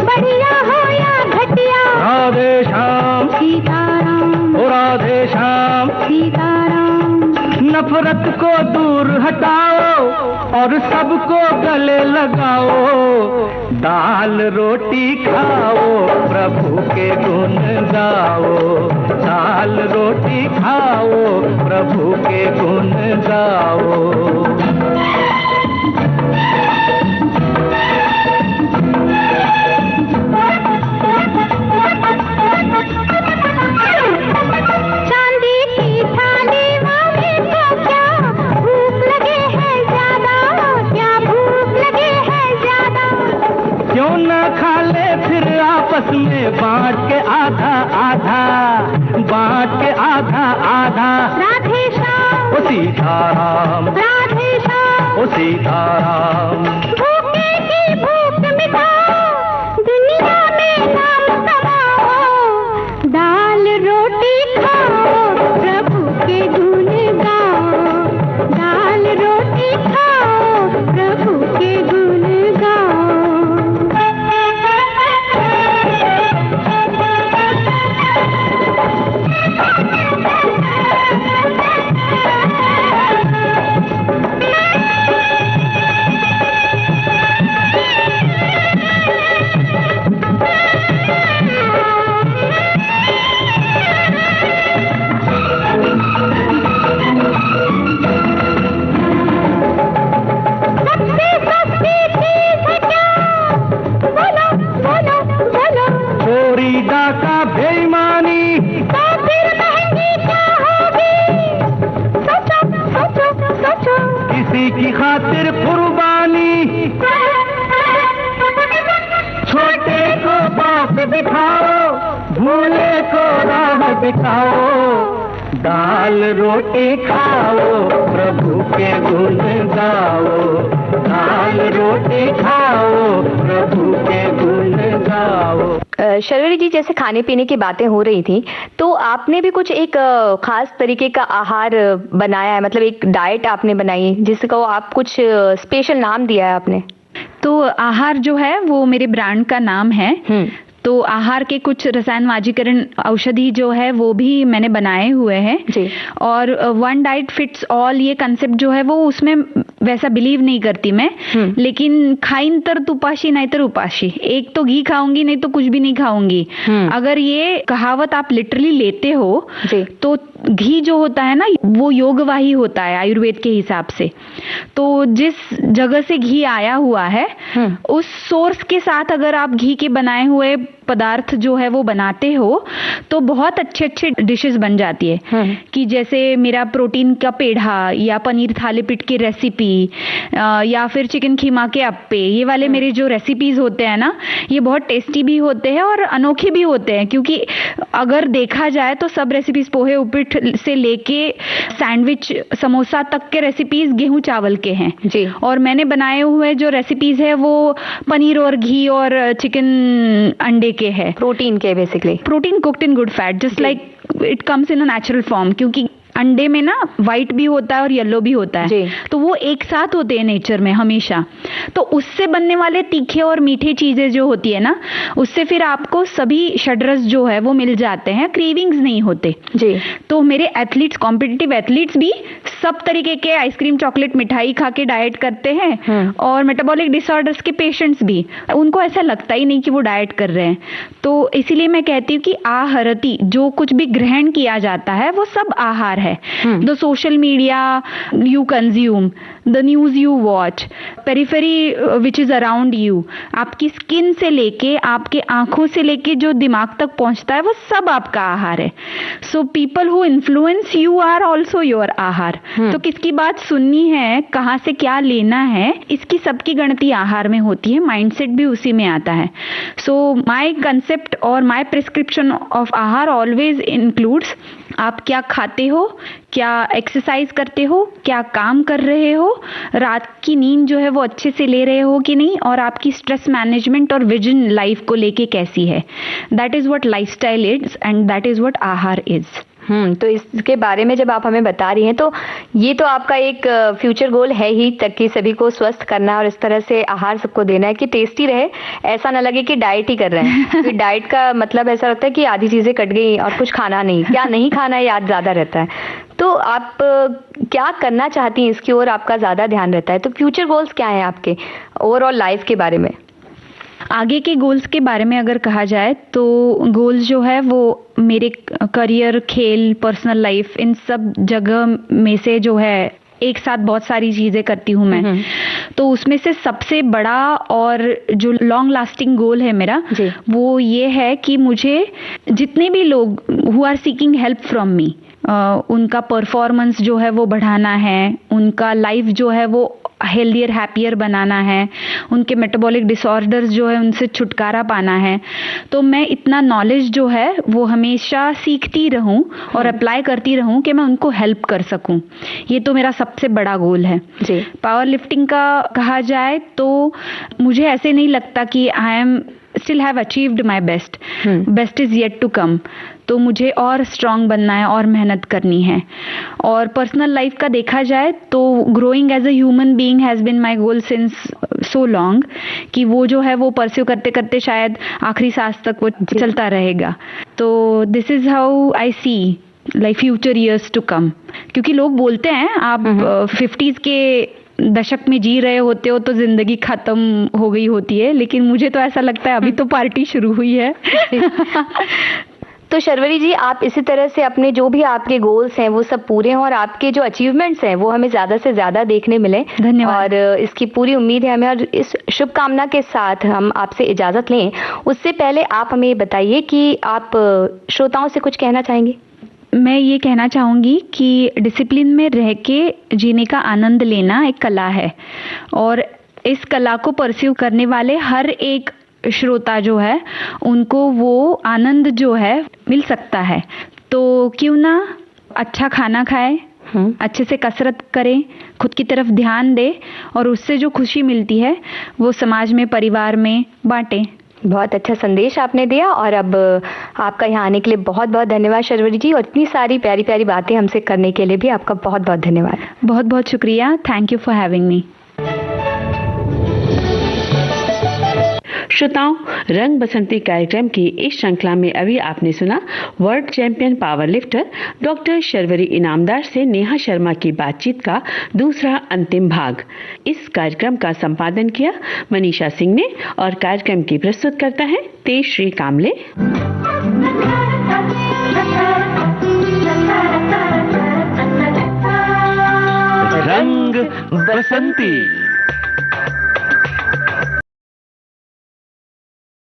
Speaker 6: बढ़िया हो या घटिया।
Speaker 1: राधे श्याम
Speaker 6: सीताराम,
Speaker 1: ओ राधे श्याम
Speaker 6: सीताराम।
Speaker 1: नफरत को दूर हटाओ और सबको गले लगाओ, दाल रोटी खाओ, प्रभु के गुण गाओ, दाल रोटी खाओ, प्रभु के गुण गाओ।
Speaker 6: चांदी की थाली वाले को क्या भूख लगे है ज्यादा, क्या भूख लगे है ज्यादा।
Speaker 1: क्यों ना खा ले फिर आपस में बांट के आधा आधा, बांट के आधा आधा।
Speaker 6: राधे श्याम,
Speaker 1: ओ सीताराम,
Speaker 6: राधे श्याम।
Speaker 1: ओ सीताराम।
Speaker 6: भूखे की भूख मिटाओ, दुनिया में नाम कमाओ, दाल रोटी खाओ, प्रभु के गुण गाओ, दाल रोटी खाओ, प्रभु के गुण गाओ। सबसे सस्ती चीज है क्या, बोलो बोलो बोलो।
Speaker 1: चोरी डाका बेईमानी,
Speaker 6: तो फिर महंगी क्या होगी, सोचो सोचो सोचो।
Speaker 1: किसी की खातिर कुर्बानी, छोटे को बाप दिखाओ, भूले को राह दिखाओ, दाल रोटी खाओ, प्रभु के गुण गाओ, दाल रोटी खाओ, प्रभु के गुण गाओ।
Speaker 4: शर्वरी जी, जैसे खाने पीने की बातें हो रही थी तो आपने भी कुछ एक खास तरीके का आहार बनाया है, मतलब एक डाइट आपने बनाई जिसको आप कुछ स्पेशल नाम दिया है आपने।
Speaker 5: तो आहार जो है वो मेरे ब्रांड का नाम है। तो आहार के कुछ रसायन वाजीकरण औषधि जो है वो भी मैंने बनाए हुए हैं
Speaker 4: जी।
Speaker 5: और वन डाइट फिट्स ऑल ये कंसेप्ट जो है वो उसमें वैसा बिलीव नहीं करती मैं। लेकिन खाइन तर तुपाशी नहीं तर उपाशी, एक तो घी खाऊंगी नहीं तो कुछ भी नहीं खाऊंगी। अगर ये कहावत आप लिटरली लेते हो
Speaker 4: जी।
Speaker 5: तो घी जो होता है ना वो योगवाही होता है आयुर्वेद के हिसाब से। तो जिस जगह से घी आया हुआ है उस सोर्स के साथ अगर आप घी के बनाए हुए पदार्थ जो है वो बनाते हो तो बहुत अच्छे अच्छे डिशेस बन जाती है। कि जैसे मेरा प्रोटीन का पेढ़ा या पनीर थालीपीठ की रेसिपी या फिर चिकन खीमा के अप्पे, ये वाले मेरे जो रेसिपीज होते हैं ना, ये बहुत टेस्टी भी होते हैं और अनोखे भी होते हैं। क्योंकि अगर देखा जाए तो सब रेसिपीज पोहे उपीठ से लेके सैंडविच समोसा तक के रेसिपीज गेहूं चावल के हैं जी। और मैंने बनाए हुए जो रेसिपीज है वो पनीर और घी और चिकन अंडे के है,
Speaker 4: प्रोटीन के, basically
Speaker 5: protein cooked in good fat, just like it comes in a natural form. क्योंकि अंडे में ना व्हाइट भी होता है और येलो भी होता है, तो वो एक साथ होते हैं नेचर में हमेशा। तो उससे बनने वाले तीखे और मीठे चीजें जो होती है ना, उससे फिर आपको सभी षड्रस जो है वो मिल जाते हैं, क्रेविंग्स नहीं होते जी। तो मेरे एथलीट्स, कॉम्पिटिटिव एथलीट्स भी सब तरीके के आइसक्रीम, चॉकलेट, मिठाई खा के डाइट करते हैं और मेटाबॉलिक डिसऑर्डर्स के पेशेंट्स भी, उनको ऐसा लगता ही नहीं कि वो डाइट कर रहे हैं। तो इसीलिए मैं कहती हूँ कि आहारति, जो कुछ भी ग्रहण किया जाता है वो सब आहार है। The social media you consume, the news you watch, periphery which is around you, आपकी स्किन से लेके आपके आंखों से लेके जो दिमाग तक पहुंचता है वो सब आपका आहार है। So people who influence you are also your आहार। तो किसकी बात सुननी है, कहाँ से क्या लेना है, इसकी सबकी गणती आहार में होती है, माइंडसेट भी उसी में आता है। So my concept और my prescription of आहार always includes आप क्या खाते हो, क्या एक्सरसाइज करते हो, क्या काम कर रहे हो, रात की नींद जो है वो अच्छे से ले रहे हो कि नहीं, और आपकी स्ट्रेस मैनेजमेंट और विजन लाइफ को लेके कैसी है। That is what lifestyle is and that is what आहार इज।
Speaker 4: तो इसके बारे में जब आप हमें बता रही हैं तो ये तो आपका एक फ्यूचर गोल है ही, तक कि सभी को स्वस्थ करना और इस तरह से आहार सबको देना है कि टेस्टी रहे, ऐसा ना लगे कि डाइट ही कर रहे हैं। तो डाइट का मतलब ऐसा होता है कि आधी चीजें कट गई और कुछ खाना नहीं, क्या नहीं खाना है याद ज्यादा रहता है। तो आप क्या करना चाहती हैं, इसकी ओर आपका ज्यादा ध्यान रहता है। तो फ्यूचर गोल्स क्या हैं आपके ओवरऑल लाइफ के बारे में?
Speaker 5: आगे के गोल्स के बारे में अगर कहा जाए तो गोल्स जो है वो मेरे करियर, खेल, पर्सनल लाइफ, इन सब जगह में से जो है एक साथ बहुत सारी चीजें करती हूँ मैं। तो उसमें से सबसे बड़ा और जो लॉन्ग लास्टिंग गोल है मेरा, वो ये है कि मुझे जितने भी लोग who are seeking help from me, उनका परफॉर्मेंस जो है वो बढ़ाना है, उनका लाइफ जो है वो हेल्दियर, हैप्पियर बनाना है, उनके मेटाबॉलिक डिसऑर्डर्स जो है उनसे छुटकारा पाना है। तो मैं इतना नॉलेज जो है वो हमेशा सीखती रहूं और अप्लाई करती रहूं कि मैं उनको हेल्प कर सकूं। ये तो मेरा सबसे बड़ा गोल है जी। पावर लिफ्टिंग का कहा जाए तो मुझे ऐसे नहीं लगता कि I am still have achieved my best. Best is yet to come. तो मुझे और स्ट्रांग बनना है और मेहनत करनी है। और पर्सनल लाइफ का देखा जाए तो growing as a human being has been my goal since so long कि वो जो है वो परस्यू करते करते शायद आखिरी सांस तक वो चलता रहेगा। तो this is how I see like future years to come. क्योंकि लोग बोलते हैं आप 50s के दशक में जी रहे होते हो तो जिंदगी खत्म हो गई होती है, लेकिन मुझे तो ऐसा लगता है अभी तो पार्टी शुरू हुई है।
Speaker 4: तो शर्वरी जी, आप इसी तरह से अपने जो भी आपके गोल्स हैं वो सब पूरे हों और आपके जो अचीवमेंट्स हैं वो हमें ज़्यादा से ज़्यादा देखने मिले।
Speaker 5: धन्यवाद।
Speaker 4: और इसकी पूरी उम्मीद है हमें। और इस शुभकामना के साथ हम आपसे इजाज़त लें, उससे पहले आप हमें बताइए कि आप श्रोताओं से कुछ कहना चाहेंगे।
Speaker 5: मैं ये कहना चाहूँगी कि डिसिप्लिन में रह के जीने का आनंद लेना एक कला है और इस कला को परस्यू करने वाले हर एक श्रोता जो है उनको वो आनंद जो है मिल सकता है। तो क्यों ना अच्छा खाना खाए, अच्छे से कसरत करें, खुद की तरफ ध्यान दे और उससे जो खुशी मिलती है वो समाज में, परिवार में बांटें।
Speaker 4: बहुत अच्छा संदेश आपने दिया और अब आपका यहाँ आने के लिए बहुत बहुत धन्यवाद शर्वरी जी, और इतनी सारी प्यारी प्यारी बातें हमसे करने के लिए भी आपका बहुत बहुत धन्यवाद।
Speaker 5: बहुत बहुत शुक्रिया। Thank you for having me.
Speaker 3: श्रोताओं, रंग बसंती कार्यक्रम की इस श्रृंखला में अभी आपने सुना world champion power lifter doctor Sharvari Inamdar से नेहा शर्मा की बातचीत का दूसरा अंतिम भाग। इस कार्यक्रम का संपादन किया मनीषा सिंह ने और कार्यक्रम की प्रस्तुत करता है तेजश्री कामले।
Speaker 2: रंग बसंती।